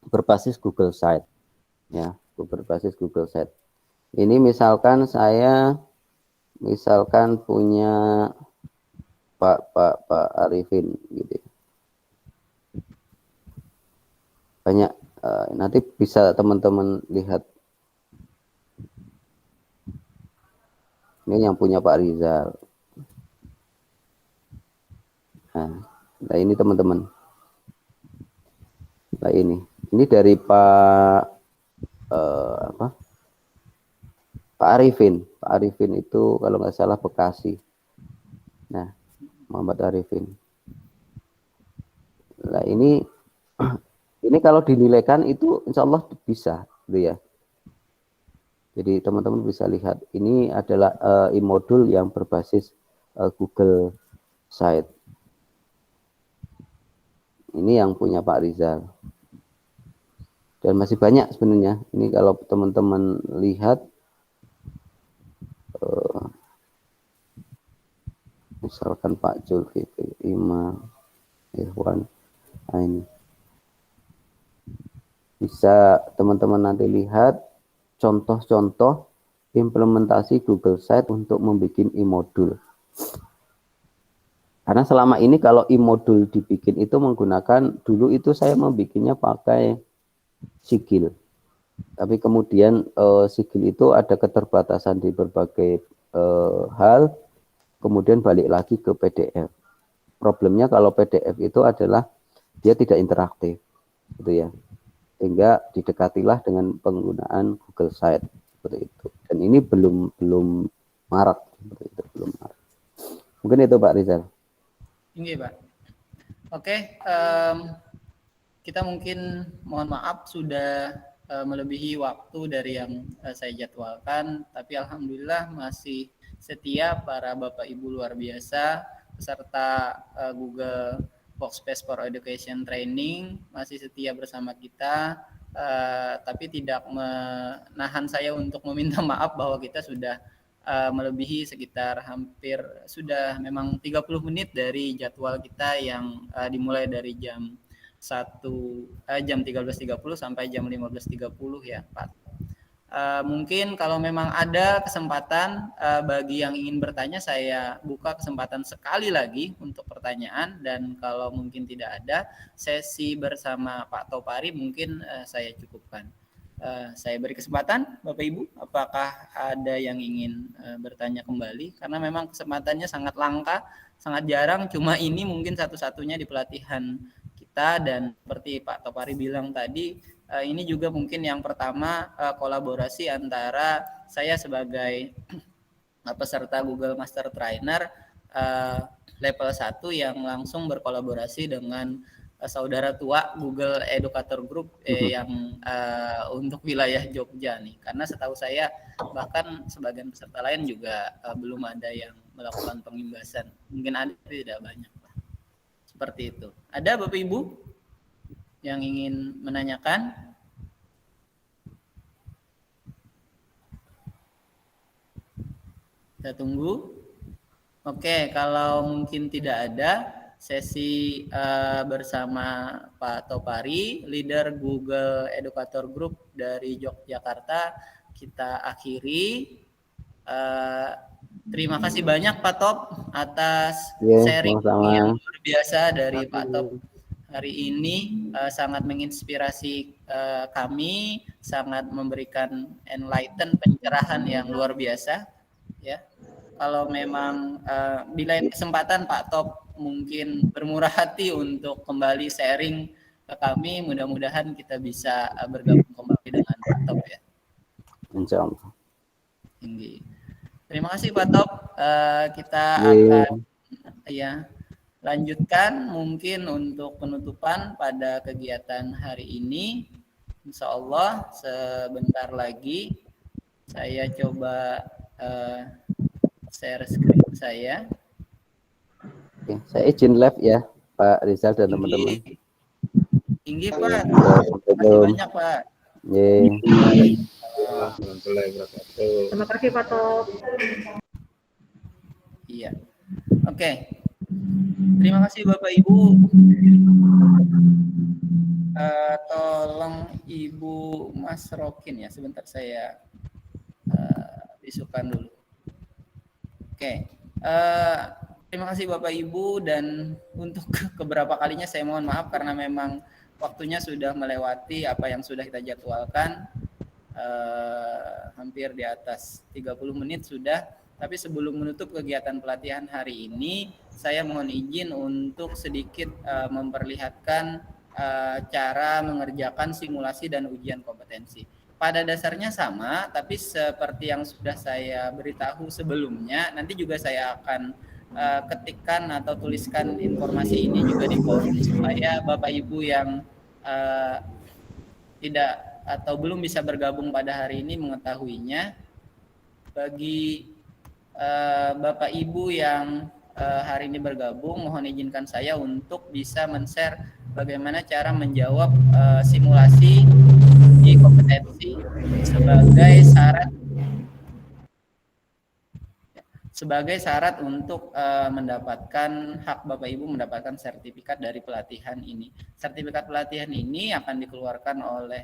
berbasis Google Site, ya, berbasis Google Site. Ini misalkan saya punya Pak Arifin gitu. Banyak nanti bisa teman-teman lihat. Ini yang punya Pak Rizal. Nah ini teman-teman. Nah ini dari Pak Pak Arifin. Pak Arifin itu kalau nggak salah Bekasi. Nah, Muhammad Arifin. Nah ini kalau dinilaikan itu insya Allah bisa, gitu ya. Jadi teman-teman bisa lihat ini adalah e-modul yang berbasis Google Site. Ini yang punya Pak Rizal. Dan masih banyak sebenarnya. Ini kalau teman-teman lihat, misalkan Pak Zulkifli, Imam, Irwan, nah ini. Bisa teman-teman nanti lihat contoh-contoh implementasi Google Site untuk membuat e-modul. Karena selama ini kalau e-modul dibikin itu menggunakan, dulu itu saya membuatnya pakai Sigil. Tapi kemudian Sigil itu ada keterbatasan di berbagai hal, kemudian balik lagi ke PDF. Problemnya kalau PDF itu adalah dia tidak interaktif, gitu ya. Sehingga didekatilah dengan penggunaan Google Site seperti itu. Dan ini belum marak seperti itu, belum marak. Mungkin itu Pak Rizal. Tinggi, Pak. Oke, kita mungkin mohon maaf sudah melebihi waktu dari yang saya jadwalkan, tapi alhamdulillah masih setia para Bapak Ibu luar biasa peserta Google Workspace for Education Training masih setia bersama kita, tapi tidak menahan saya untuk meminta maaf bahwa kita sudah melebihi sekitar hampir sudah memang 30 menit dari jadwal kita yang dimulai dari jam 13.30 sampai jam 15.30 ya Pak. Mungkin kalau memang ada kesempatan bagi yang ingin bertanya, saya buka kesempatan sekali lagi untuk pertanyaan, dan kalau mungkin tidak ada sesi bersama Pak Topari mungkin saya cukupkan. Saya beri kesempatan Bapak Ibu, apakah ada yang ingin bertanya kembali, karena memang kesempatannya sangat langka, sangat jarang, cuma ini mungkin satu-satunya di pelatihan kita, dan seperti Pak Topari bilang tadi, ini juga mungkin yang pertama kolaborasi antara saya sebagai peserta Google Master Trainer level 1 yang langsung berkolaborasi dengan saudara tua Google Educator Group yang untuk wilayah Jogja nih. Karena setahu saya bahkan sebagian peserta lain juga belum ada yang melakukan pengimbasan. Mungkin ada tapi tidak banyak. Seperti itu. Ada Bapak Ibu yang ingin menanyakan? Kita tunggu. Oke, kalau mungkin tidak ada, sesi bersama Pak Topari, leader Google Educator Group dari Yogyakarta, kita akhiri. Terima kasih banyak Pak Top atas Ya, sharing sama-sama. yang luar biasa dari Pak Top hari ini. Sangat menginspirasi kami, sangat memberikan enlighten, pencerahan yang luar biasa. Ya, kalau memang di lain kesempatan Pak Top mungkin bermurah hati untuk kembali sharing ke kami, mudah-mudahan kita bisa bergabung kembali dengan Pak Top ya. Insya Allah. Tinggi. Terima kasih Pak Top. Kita Ya. akan ya lanjutkan mungkin untuk penutupan pada kegiatan hari ini. Insya Allah sebentar lagi saya coba share screen saya. Oke, saya izin live ya, Pak Rizal dan teman-teman. Tinggi Pak. Assalamualaikum. Terima kasih banyak Pak. Ya. Terima kasih Pak Top. Iya. Oke. Terima kasih Bapak Ibu. Tolong Ibu Mas Rokin ya, sebentar saya bisukan dulu. Oke. Terima kasih Bapak Ibu, dan untuk keberapa kalinya saya mohon maaf karena memang waktunya sudah melewati apa yang sudah kita jadwalkan. Hampir di atas 30 menit sudah. Tapi sebelum menutup kegiatan pelatihan hari ini, saya mohon izin untuk sedikit memperlihatkan cara mengerjakan simulasi dan ujian kompetensi. Pada dasarnya sama, tapi seperti yang sudah saya beritahu sebelumnya, nanti juga saya akan ketikkan atau tuliskan informasi ini juga di form supaya Bapak Ibu yang tidak atau belum bisa bergabung pada hari ini mengetahuinya. Bagi Bapak Ibu yang hari ini bergabung, mohon izinkan saya untuk bisa men-share bagaimana cara menjawab simulasi di kompetensi sebagai syarat untuk mendapatkan hak Bapak Ibu mendapatkan sertifikat dari pelatihan ini. Sertifikat pelatihan ini akan dikeluarkan oleh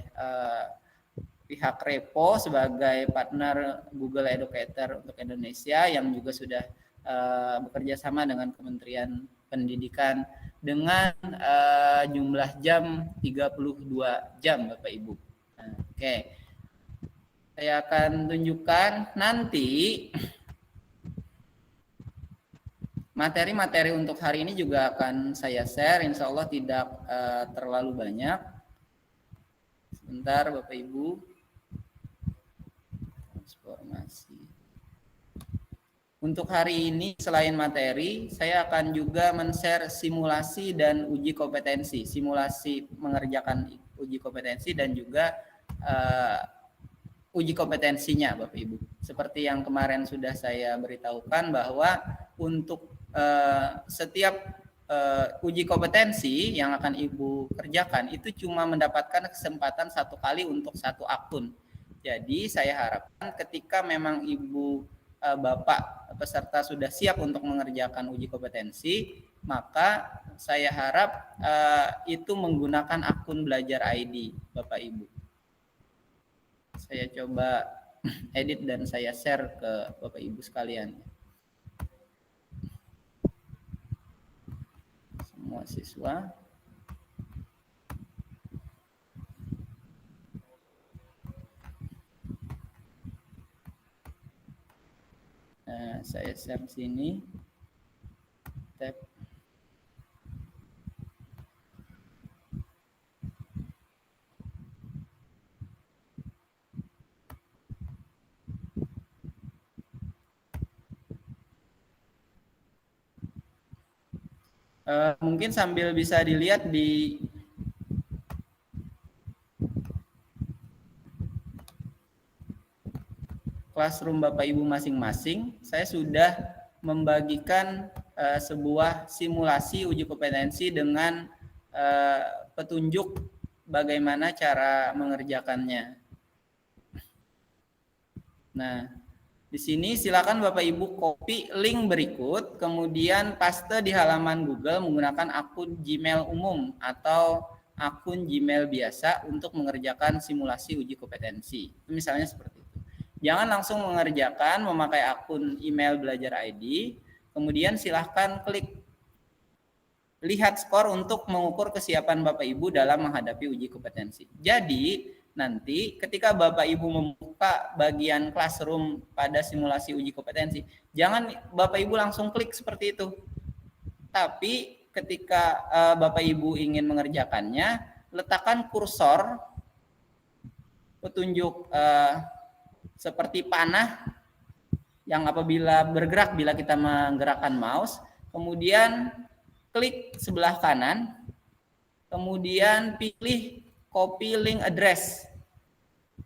pihak Repo sebagai partner Google Educator untuk Indonesia yang juga sudah bekerja sama dengan Kementerian Pendidikan dengan jumlah jam 32 jam Bapak Ibu. Oke. Saya akan tunjukkan nanti materi-materi untuk hari ini juga akan saya share, insya Allah tidak terlalu banyak. Sebentar Bapak Ibu. Transformasi. Untuk hari ini selain materi, saya akan juga men-share simulasi dan uji kompetensi. Simulasi mengerjakan uji kompetensi dan juga uji kompetensinya Bapak Ibu. Seperti yang kemarin sudah saya beritahukan bahwa untuk setiap uji kompetensi yang akan Ibu kerjakan itu cuma mendapatkan kesempatan satu kali untuk satu akun. Jadi saya harapkan ketika memang Ibu Bapak peserta sudah siap untuk mengerjakan uji kompetensi, maka saya harap itu menggunakan akun Belajar ID Bapak Ibu. Saya coba edit dan saya share ke Bapak Ibu sekalian. Semua siswa. Saya share sini. Tab. Mungkin sambil bisa dilihat di classroom Bapak Ibu masing-masing, saya sudah membagikan sebuah simulasi uji kompetensi dengan petunjuk bagaimana cara mengerjakannya. Nah, di sini silakan Bapak Ibu copy link berikut, kemudian paste di halaman Google menggunakan akun Gmail umum atau akun Gmail biasa untuk mengerjakan simulasi uji kompetensi. Misalnya seperti itu. Jangan langsung mengerjakan memakai akun email Belajar ID, kemudian silahkan klik lihat skor untuk mengukur kesiapan Bapak Ibu dalam menghadapi uji kompetensi. Jadi nanti ketika Bapak Ibu membuka bagian classroom pada simulasi uji kompetensi, jangan Bapak Ibu langsung klik seperti itu. Tapi ketika Bapak Ibu ingin mengerjakannya, letakkan kursor petunjuk seperti panah yang apabila bergerak bila kita menggerakkan mouse, kemudian klik sebelah kanan, kemudian pilih copy link address,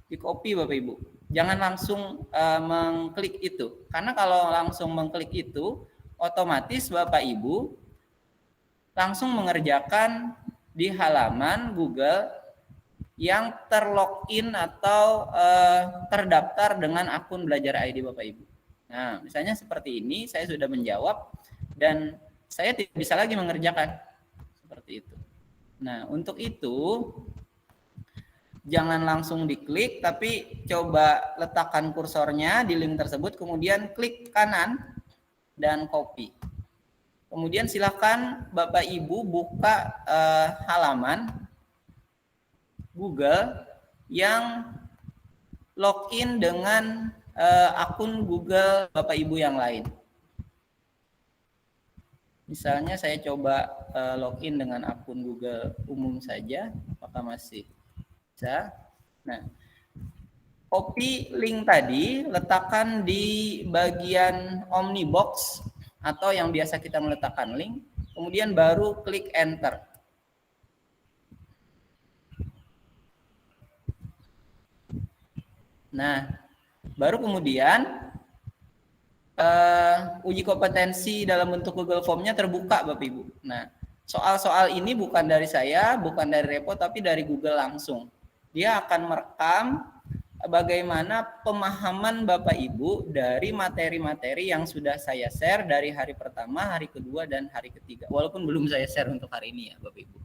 di copy Bapak Ibu. Jangan langsung mengklik itu, karena kalau langsung mengklik itu, otomatis Bapak Ibu langsung mengerjakan di halaman Google yang terlogin atau terdaftar dengan akun Belajar ID Bapak Ibu. Nah, misalnya seperti ini, saya sudah menjawab dan saya tidak bisa lagi mengerjakan seperti itu. Nah, untuk itu jangan langsung diklik, tapi coba letakkan kursornya di link tersebut, kemudian klik kanan dan copy. Kemudian silakan Bapak Ibu buka halaman Google yang login dengan akun Google Bapak Ibu yang lain. Misalnya saya coba login dengan akun Google umum saja, apakah masih bisa? Nah, copy link tadi, letakkan di bagian Omnibox atau yang biasa kita meletakkan link, kemudian baru klik enter. Nah, baru kemudian uji kompetensi dalam bentuk Google Form-nya terbuka Bapak Ibu. Nah, soal-soal ini bukan dari saya, bukan dari Repo, tapi dari Google langsung. Dia akan merekam bagaimana pemahaman Bapak Ibu dari materi-materi yang sudah saya share dari hari pertama, hari kedua, dan hari ketiga. Walaupun belum saya share untuk hari ini ya Bapak Ibu.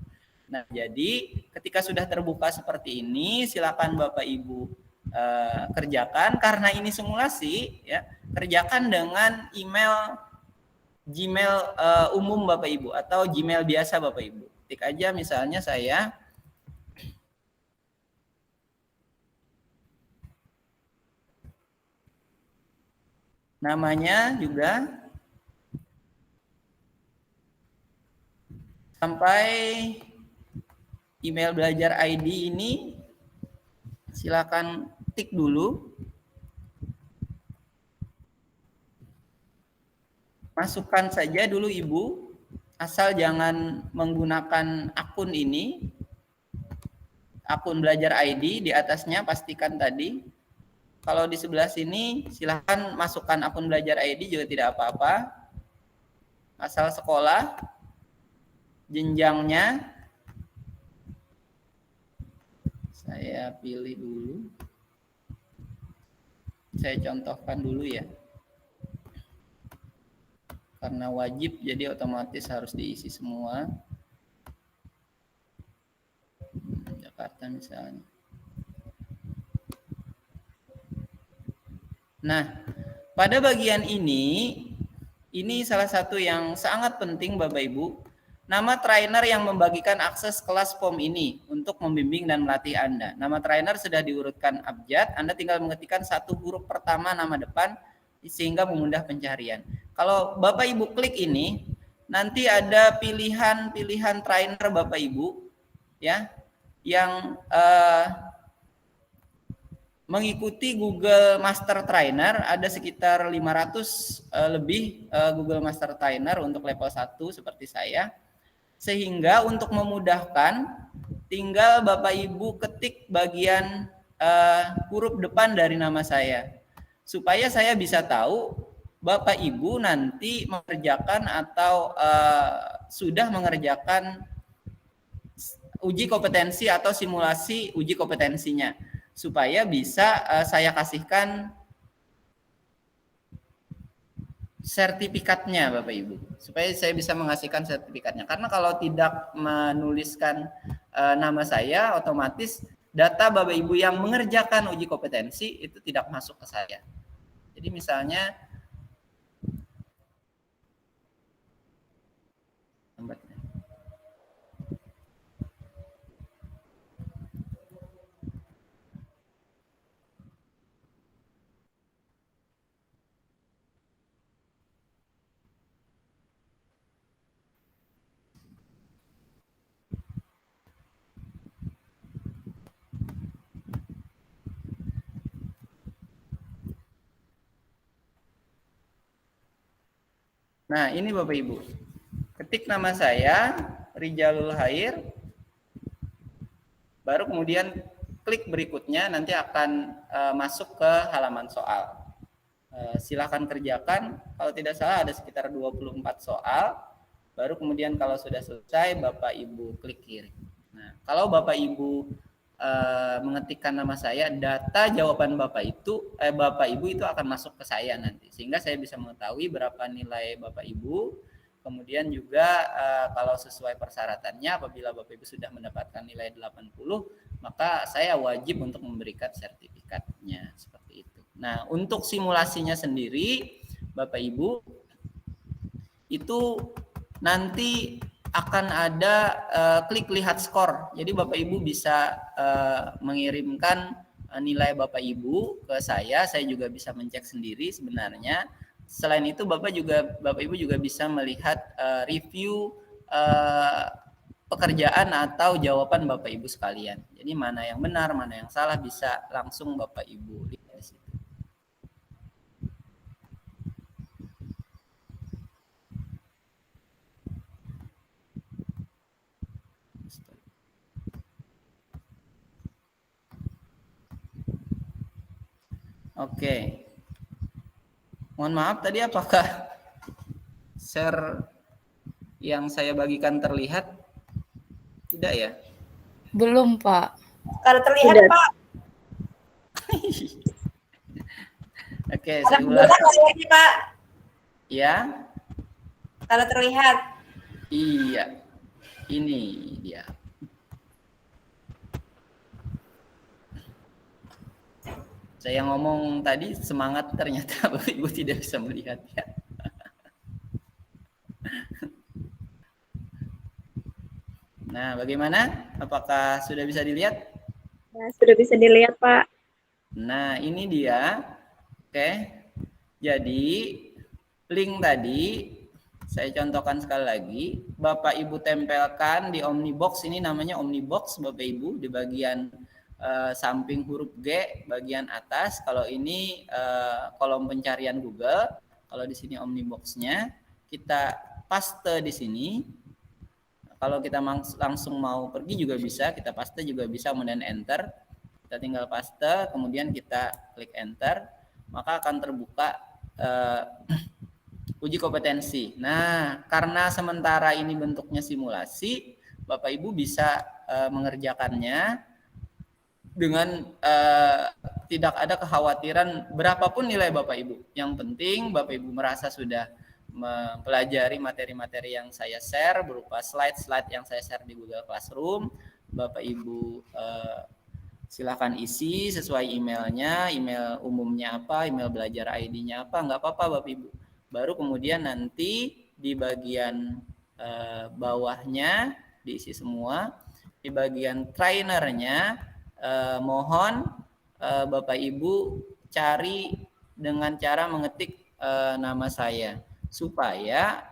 Nah, jadi ketika sudah terbuka seperti ini, silakan Bapak Ibu kerjakan, karena ini simulasi ya, kerjakan dengan email Gmail umum Bapak Ibu atau Gmail biasa Bapak Ibu. Ketik aja misalnya saya namanya juga sampai email Belajar ID ini silakan tik dulu, masukkan saja dulu Ibu, asal jangan menggunakan akun ini, akun Belajar ID di atasnya pastikan tadi. Kalau di sebelah sini silakan masukkan akun Belajar ID juga tidak apa-apa, asal sekolah, jenjangnya saya pilih dulu. Saya contohkan dulu ya. Karena wajib jadi otomatis harus diisi semua. Jakarta misalnya. Nah, pada bagian ini salah satu yang sangat penting Bapak Ibu. Nama trainer yang membagikan akses kelas POM ini untuk membimbing dan melatih Anda. Nama trainer sudah diurutkan abjad, Anda tinggal mengetikkan satu huruf pertama nama depan sehingga memudah pencarian. Kalau Bapak Ibu klik ini, nanti ada pilihan-pilihan trainer Bapak Ibu ya yang mengikuti Google Master Trainer, ada sekitar 500 lebih Google Master Trainer untuk level 1 seperti saya. Sehingga untuk memudahkan, tinggal Bapak Ibu ketik bagian huruf depan dari nama saya. Supaya saya bisa tahu Bapak Ibu nanti mengerjakan atau sudah mengerjakan uji kompetensi atau simulasi uji kompetensinya. Supaya bisa saya kasihkan sertifikatnya Bapak Ibu, supaya saya bisa mengasihkan sertifikatnya. Karena kalau tidak menuliskan nama saya, otomatis data Bapak Ibu yang mengerjakan uji kompetensi itu tidak masuk ke saya. Jadi misalnya nah, ini Bapak Ibu. Ketik nama saya, Rijalul Khair, baru kemudian klik berikutnya, nanti akan masuk ke halaman soal. Silakan kerjakan, kalau tidak salah ada sekitar 24 soal, baru kemudian kalau sudah selesai, Bapak Ibu klik kirim. Nah, kalau Bapak Ibu mengetikkan nama saya, data jawaban Bapak Ibu itu akan masuk ke saya nanti, sehingga saya bisa mengetahui berapa nilai Bapak Ibu. Kemudian juga kalau sesuai persyaratannya, apabila Bapak Ibu sudah mendapatkan nilai 80, maka saya wajib untuk memberikan sertifikatnya, seperti itu. Nah, untuk simulasinya sendiri, Bapak Ibu, itu nanti akan ada klik lihat skor. Jadi Bapak Ibu bisa mengirimkan nilai Bapak Ibu ke saya juga bisa mencek sendiri sebenarnya. Selain itu Bapak Ibu juga bisa melihat review pekerjaan atau jawaban Bapak Ibu sekalian. Jadi mana yang benar, mana yang salah, bisa langsung Bapak Ibu lihat di situ. Oke. Mohon maaf tadi apakah share yang saya bagikan terlihat? Tidak ya? Belum, Pak. Kalau terlihat, Tidak. Pak. Oke, Ada saya ulang. lagi, Pak. Ya? Kalau terlihat. Iya. Ini dia. Saya ngomong tadi semangat, ternyata Bapak Ibu tidak bisa melihat ya. Nah, bagaimana? Apakah sudah bisa dilihat? Ya, sudah bisa dilihat, Pak. Nah, ini dia. Oke. Jadi, link tadi saya contohkan sekali lagi. Bapak Ibu tempelkan di Omnibox, ini namanya Omnibox Bapak Ibu, di bagian samping huruf G bagian atas. Kalau ini kolom pencarian Google. Kalau di sini Omnibox-nya, kita paste di sini. Kalau kita langsung mau pergi juga bisa, kita paste juga bisa, kemudian enter. Kita tinggal paste, kemudian kita klik enter, maka akan terbuka uji kompetensi. Nah, karena sementara ini bentuknya simulasi, Bapak Ibu bisa mengerjakannya dengan tidak ada kekhawatiran berapapun nilai Bapak Ibu. Yang penting Bapak Ibu merasa sudah mempelajari materi-materi yang saya share berupa slide-slide yang saya share di Google Classroom. Bapak Ibu silakan isi sesuai emailnya, email umumnya apa, email belajar ID-nya apa, nggak apa-apa Bapak Ibu. Baru kemudian nanti di bagian bawahnya diisi semua, di bagian trainernya mohon Bapak Ibu cari dengan cara mengetik nama saya, supaya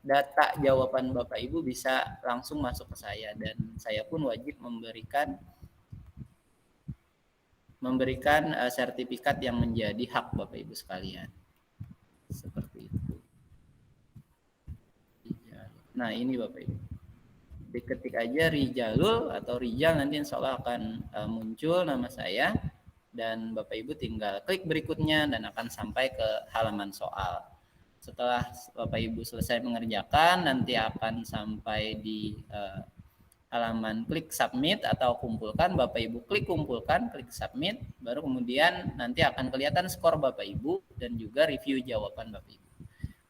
data jawaban Bapak Ibu bisa langsung masuk ke saya, dan saya pun wajib memberikan sertifikat yang menjadi hak Bapak Ibu sekalian. Seperti itu. Nah, ini Bapak Ibu. Diketik aja Rijalul atau Rijal, nanti insya Allah akan muncul nama saya, dan Bapak Ibu tinggal klik berikutnya dan akan sampai ke halaman soal. Setelah Bapak Ibu selesai mengerjakan, nanti akan sampai di halaman klik submit atau kumpulkan. Bapak Ibu klik kumpulkan, klik submit, baru kemudian nanti akan kelihatan skor Bapak Ibu dan juga review jawaban Bapak Ibu.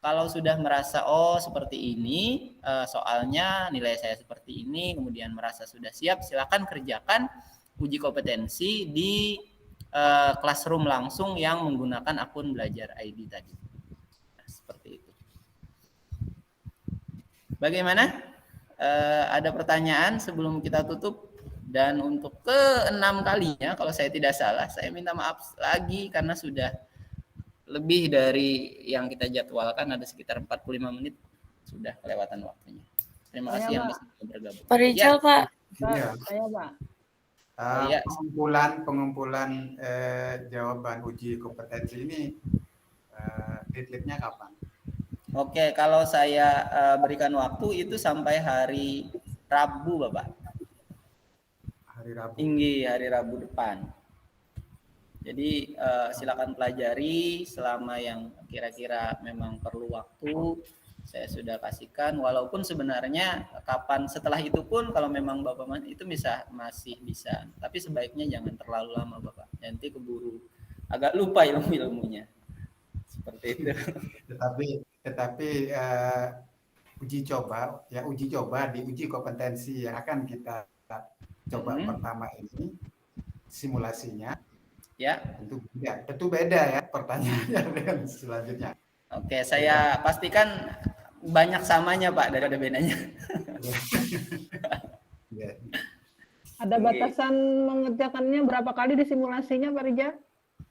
Kalau sudah merasa seperti ini soalnya, nilai saya seperti ini, kemudian merasa sudah siap, silakan kerjakan. uji kompetensi di classroom langsung yang menggunakan akun belajar ID tadi. Nah, seperti itu. Bagaimana? Ada pertanyaan sebelum kita tutup? Dan untuk ke-6 kalinya, kalau saya tidak salah, saya minta maaf lagi karena sudah lebih dari yang kita jadwalkan, ada sekitar 45 menit sudah kelewatan waktunya. Terima kasih yang masih bergabung. Pak Rizal, Ya. Pak. Iya. Saya, Pak. Iya. Pengumpulan jawaban uji kompetensi ini deadline-nya kapan? Oke, kalau saya berikan waktu itu sampai hari Rabu, Bapak. Hari Rabu. Tinggi hari Rabu depan. Jadi silakan pelajari selama yang kira-kira memang perlu waktu. Saya sudah kasihkan, walaupun sebenarnya kapan setelah itu pun kalau memang Bapak itu masih bisa. Tapi sebaiknya jangan terlalu lama, Bapak. Nanti keburu agak lupa ilmu-ilmunya. Seperti itu. Tetapi uji coba di uji kompetensi yang akan kita coba pertama ini simulasinya Ya. tentu beda ya pertanyaannya dengan selanjutnya. Oke, saya pastikan banyak samanya Pak daripada bedanya. Ya. Ada batasan mengerjakannya berapa kali di simulasinya, Pak Rizal?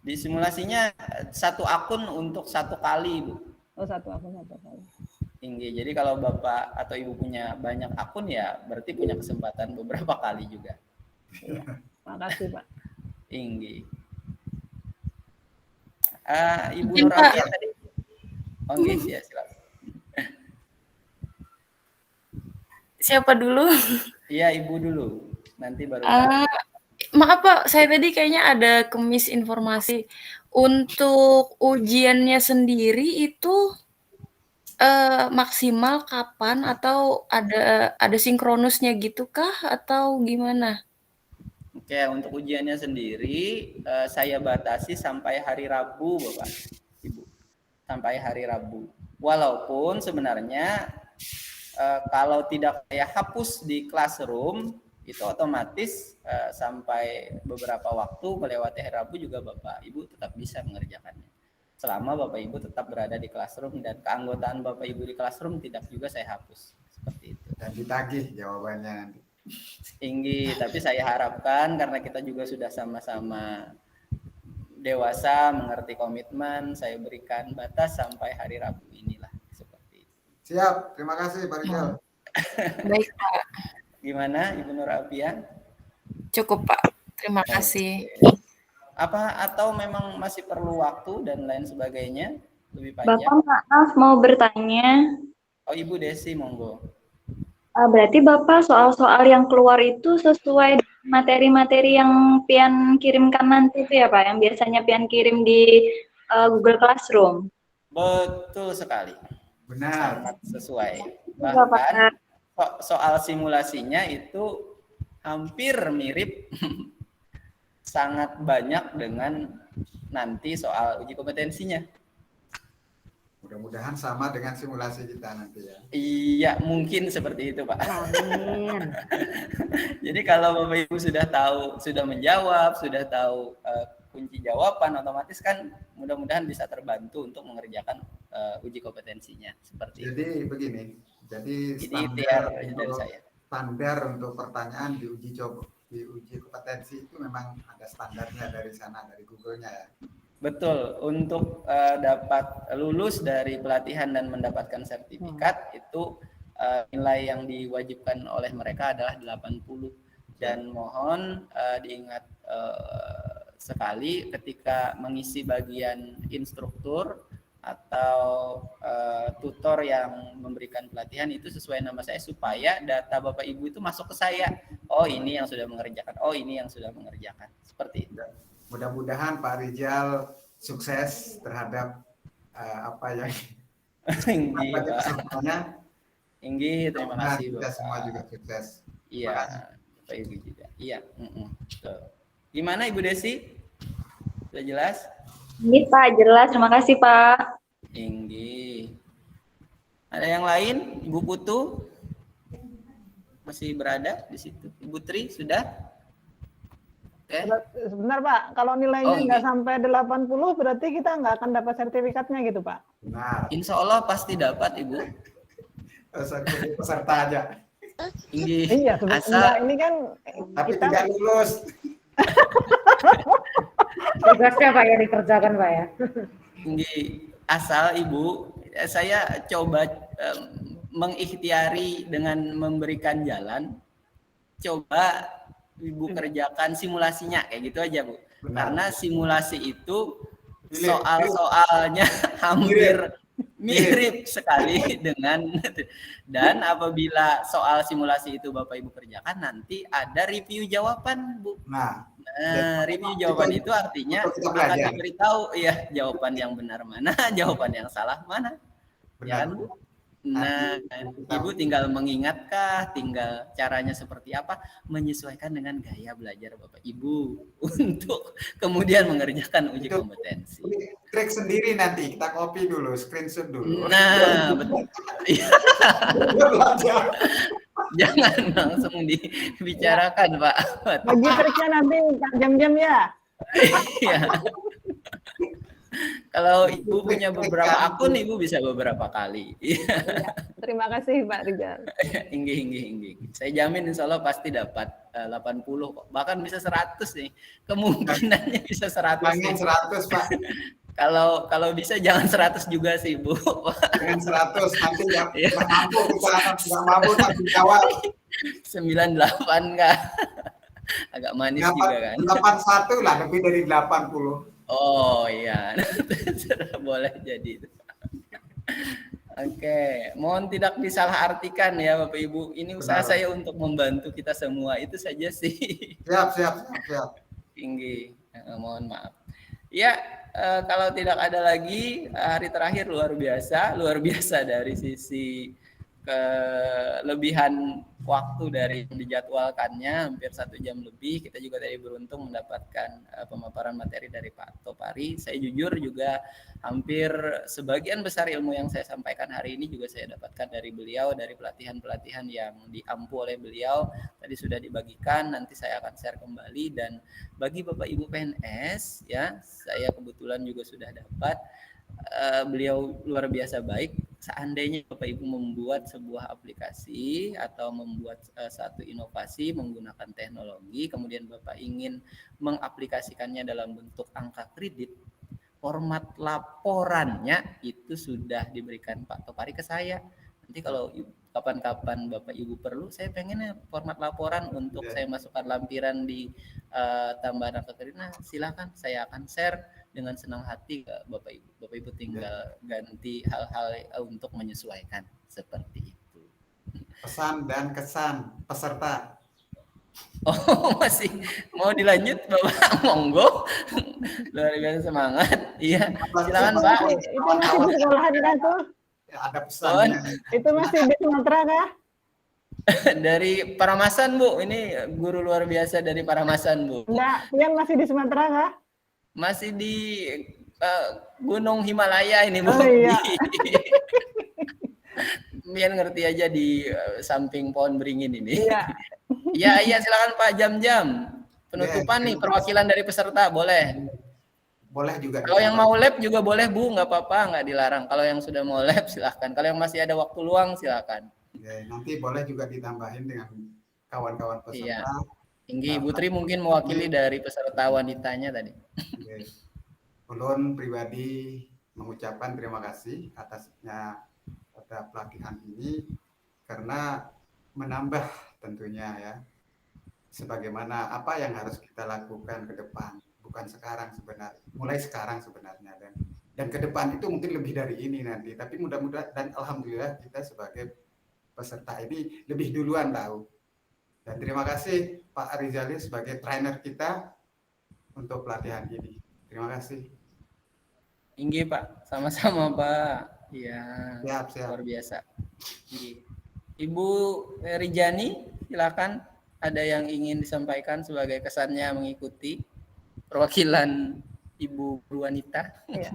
Di simulasinya satu akun untuk satu kali, Bu. Oh, satu akun satu kali. Tinggi. Jadi kalau Bapak atau Ibu punya banyak akun ya berarti punya kesempatan beberapa kali juga. Iya. Makasih, Pak. Tinggi. Ibu Mungkin, Nur Pak. Afia tadi. Oh, yes, ya, silakan. Siapa dulu? Iya, Ibu dulu. Nanti baru. Maaf Pak, saya tadi kayaknya ada kemisinformasi. Untuk ujiannya sendiri itu maksimal kapan atau ada sinkronusnya gitu kah atau gimana? Oke, untuk ujiannya sendiri saya batasi sampai hari Rabu, Bapak, Ibu. Sampai hari Rabu. Walaupun sebenarnya kalau tidak saya hapus di classroom, itu otomatis sampai beberapa waktu melewati hari Rabu juga Bapak Ibu tetap bisa mengerjakannya. Selama Bapak Ibu tetap berada di classroom dan keanggotaan Bapak Ibu di classroom tidak juga saya hapus. Seperti itu. Dan ditagih jawabannya nanti. Tinggi, tapi saya harapkan karena kita juga sudah sama-sama dewasa, mengerti komitmen, saya berikan batas sampai hari Rabu inilah. Seperti itu. Siap, terima kasih Pak Rizal. Baik Pak, Gimana Ibu Nur Afia? cukup Pak. Terima kasih. Apa atau memang masih perlu waktu dan lain sebagainya lebih panjang? Bapak maaf mau bertanya. Oh Ibu Desi monggo. Berarti Bapak soal-soal yang keluar itu sesuai materi-materi yang Pian kirimkan nanti itu ya Pak, yang biasanya Pian kirim di Google Classroom. Betul sekali. Benar. Sangat sesuai. Bapak. Bahkan soal simulasinya itu hampir mirip sangat banyak dengan nanti soal uji kompetensinya. Mudah-mudahan sama dengan simulasi kita nanti ya. Iya, mungkin seperti itu, Pak. Amin. Jadi kalau Bapak Ibu sudah tahu, sudah menjawab, sudah tahu kunci jawaban, otomatis kan mudah-mudahan bisa terbantu untuk mengerjakan uji kompetensinya. Seperti itu. Jadi begini, jadi ikhtiar dari saya. Standar untuk pertanyaan di uji kompetensi itu memang ada standarnya dari sana, dari Google-nya ya. Betul, untuk dapat lulus dari pelatihan dan mendapatkan sertifikat itu nilai yang diwajibkan oleh mereka adalah 80 dan mohon diingat sekali ketika mengisi bagian instruktur atau tutor yang memberikan pelatihan itu sesuai nama saya supaya data Bapak Ibu itu masuk ke saya. Oh, ini yang sudah mengerjakan. Oh, ini yang sudah mengerjakan. Seperti itu. Mudah-mudahan Pak Rizal sukses terhadap apa yang Tinggi, Pak. semuanya. Tinggi, terima kasih, Kita Bapak. semua juga sukses. Iya, Bapak Ibu juga. Iya, betul. Gimana Ibu Desi? Sudah jelas? Ini Pak, jelas. Terima kasih Pak. Tinggi. Ada yang lain? Ibu Putu? Masih berada di situ. Ibu Tri sudah? Oke. Sebentar Pak, kalau nilainya Oh, nggak iya. sampai 80 berarti kita nggak akan dapat sertifikatnya gitu Pak. Benar. Insya Allah pasti dapat Ibu. Sebagai peserta aja. Tinggi. Iya, Asal sebenarnya ini kan Tapi kita tidak lulus. Tugasnya Pak ya dikerjakan Pak ya. tinggi. Asal Ibu, saya coba mengikhtiari dengan memberikan jalan. Coba Ibu kerjakan simulasinya kayak gitu aja Bu. Benar. Karena simulasi itu Mirip. soal-soalnya hampir mirip sekali dengan, dan apabila soal simulasi itu Bapak Ibu kerjakan nanti ada review jawaban Bu. Nah, Review jawaban itu artinya itu kita akan belajar. diberitahu ya jawaban yang benar mana, jawaban yang salah mana. Ya benar. kan Bu? Nah, Ibu tinggal mengingatkah, tinggal caranya seperti apa, menyesuaikan dengan gaya belajar Bapak Ibu untuk kemudian mengerjakan uji Itu- kompetensi. Ini trik sendiri nanti, kita copy dulu, screenshot dulu. Nah, betul. Iya, Belajar. jangan langsung dibicarakan, Pak. bagi triknya nanti jam-jam ya. Iya. Kalau Ibu punya beberapa akun, Ibu bisa beberapa kali. Iya. Terima kasih Pak Rizal. Inggi. Saya jamin insya Allah pasti dapat 80 kok. Bahkan bisa 100 nih. Kemungkinannya bisa 100 Jangan nih. 100 Pak, Kalau bisa jangan 100 juga sih, Bu. jangan 100 nanti Iya. nggak mampu kita nggak mampu tanggung jawab. 98 kah? Agak manis juga kan. 81 lah, lebih dari 80. Oh iya, boleh jadi. Oke, mohon tidak disalahartikan ya Bapak Ibu. Ini usaha Benar. saya untuk membantu kita semua, itu saja sih. Siap. Tinggi, mohon maaf. Ya, kalau tidak ada lagi, hari terakhir luar biasa dari sisi kelebihan waktu dari yang dijadwalkannya hampir 1 jam lebih. Kita juga tadi beruntung mendapatkan pemaparan materi dari Pak Topari. Saya jujur juga hampir sebagian besar ilmu yang saya sampaikan hari ini juga saya dapatkan dari beliau, dari pelatihan-pelatihan yang diampu oleh beliau. Tadi sudah dibagikan, nanti saya akan share kembali. Dan bagi Bapak Ibu PNS, ya, saya kebetulan juga sudah dapat. Beliau luar biasa baik. Seandainya Bapak Ibu membuat sebuah aplikasi atau membuat satu inovasi menggunakan teknologi, kemudian Bapak ingin mengaplikasikannya dalam bentuk angka kredit, format laporannya itu sudah diberikan Pak Topari ke saya. Nanti kalau kapan-kapan Bapak Ibu perlu, saya pengennya format laporan untuk saya masukkan lampiran di tambahan angka kredit. Nah, silakan, saya akan share dengan senang hati ke Bapak Ibu. Bapak Ibu tinggal ganti hal-hal untuk menyesuaikan seperti itu. Pesan dan kesan peserta. Oh, masih mau dilanjut Bapak? Monggo. Luar biasa semangat. Iya, silakan Pak. Itu masih di sekolahan kah tuh? Ya, ada pesannya. Itu masih di Sumatera kah? Dari Paramasan, Bu. Ini guru luar biasa dari Paramasan, Bu. Enggak, Pian masih di Sumatera kah? Masih di Gunung Himalaya ini, Bu. Oh, iya. Biar ngerti aja di samping pohon beringin ini. Iya. Iya, silakan Pak, jam-jam. Penutupan nih, perwakilan dari peserta, boleh. Boleh juga. Kalau yang mau lab juga boleh, Bu, nggak apa-apa, nggak dilarang. Kalau yang sudah mau lab, silahkan. Kalau yang masih ada waktu luang, silahkan. Ya, nanti boleh juga ditambahin dengan kawan-kawan peserta. Iya. Tinggi, Bu Tri mungkin mewakili dari peserta wanitanya tadi. Oke. Ulun pribadi mengucapkan terima kasih atasnya pada pelatihan ini karena menambah tentunya ya sebagaimana apa yang harus kita lakukan ke depan, bukan sekarang sebenarnya, mulai sekarang sebenarnya dan ke depan itu mungkin lebih dari ini nanti, tapi mudah-mudahan dan alhamdulillah kita sebagai peserta ini lebih duluan tahu. Dan terima kasih Pak Rizali sebagai trainer kita untuk pelatihan ini. Terima kasih. Tinggi, Pak. Sama-sama, Pak. Iya. Siap. Luar biasa. Tinggi. Ibu Rijani, silakan. Ada yang ingin disampaikan sebagai kesannya mengikuti perwakilan Ibu wanita? Iya.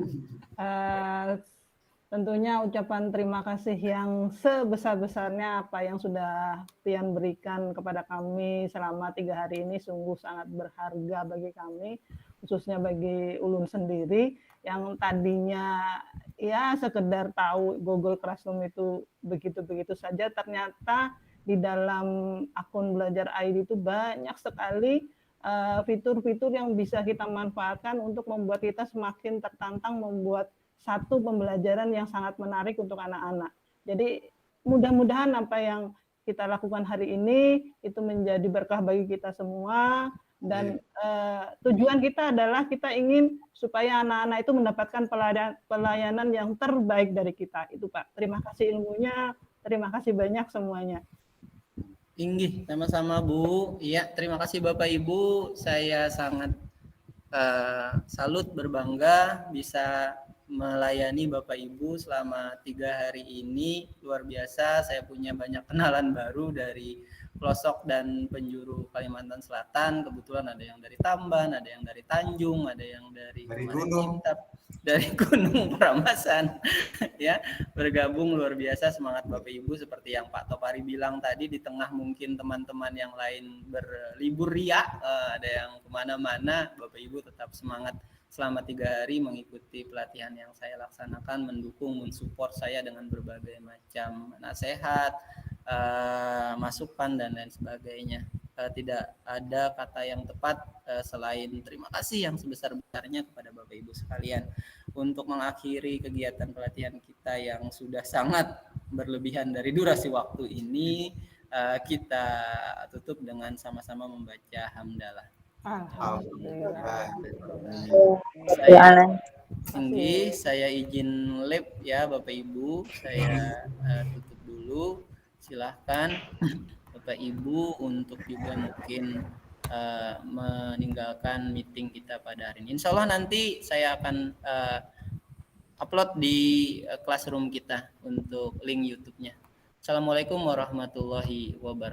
tentunya ucapan terima kasih yang sebesar-besarnya apa yang sudah Pian berikan kepada kami selama 3 hari ini sungguh sangat berharga bagi kami, khususnya bagi Ulun sendiri yang tadinya ya sekedar tahu Google Classroom itu begitu-begitu saja, ternyata di dalam akun Belajar ID itu banyak sekali fitur-fitur yang bisa kita manfaatkan untuk membuat kita semakin tertantang membuat satu pembelajaran yang sangat menarik untuk anak-anak. Jadi mudah-mudahan apa yang kita lakukan hari ini itu menjadi berkah bagi kita semua dan tujuan kita adalah kita ingin supaya anak-anak itu mendapatkan pelayanan yang terbaik dari kita. Itu Pak. Terima kasih ilmunya, terima kasih banyak semuanya. Inggih, sama-sama Bu. Iya, terima kasih Bapak Ibu. Saya sangat salut, berbangga bisa melayani Bapak Ibu selama 3 hari ini. Luar biasa, saya punya banyak kenalan baru dari pelosok dan penjuru Kalimantan Selatan. Kebetulan ada yang dari Tamban, ada yang dari Tanjung, ada yang dari gunung, dari Gunung Prambasan. Ya, bergabung luar biasa, semangat Bapak Ibu seperti yang Pak Topari bilang tadi, di tengah mungkin teman-teman yang lain berlibur ria, ada yang kemana-mana, Bapak Ibu tetap semangat selama 3 hari mengikuti pelatihan yang saya laksanakan, mendukung, mensupport saya dengan berbagai macam nasihat, masukan dan lain sebagainya. Tidak ada kata yang tepat selain terima kasih yang sebesar-besarnya kepada Bapak Ibu sekalian. Untuk mengakhiri kegiatan pelatihan kita yang sudah sangat berlebihan dari durasi waktu ini, kita tutup dengan sama-sama membaca hamdalah. Alhamdulillah. Saya izin live ya Bapak Ibu, saya tutup dulu. Silahkan Bapak Ibu untuk juga mungkin meninggalkan meeting kita pada hari ini. Insya Allah nanti saya akan upload di Classroom kita untuk link YouTube-nya. Assalamualaikum warahmatullahi wabarakatuh.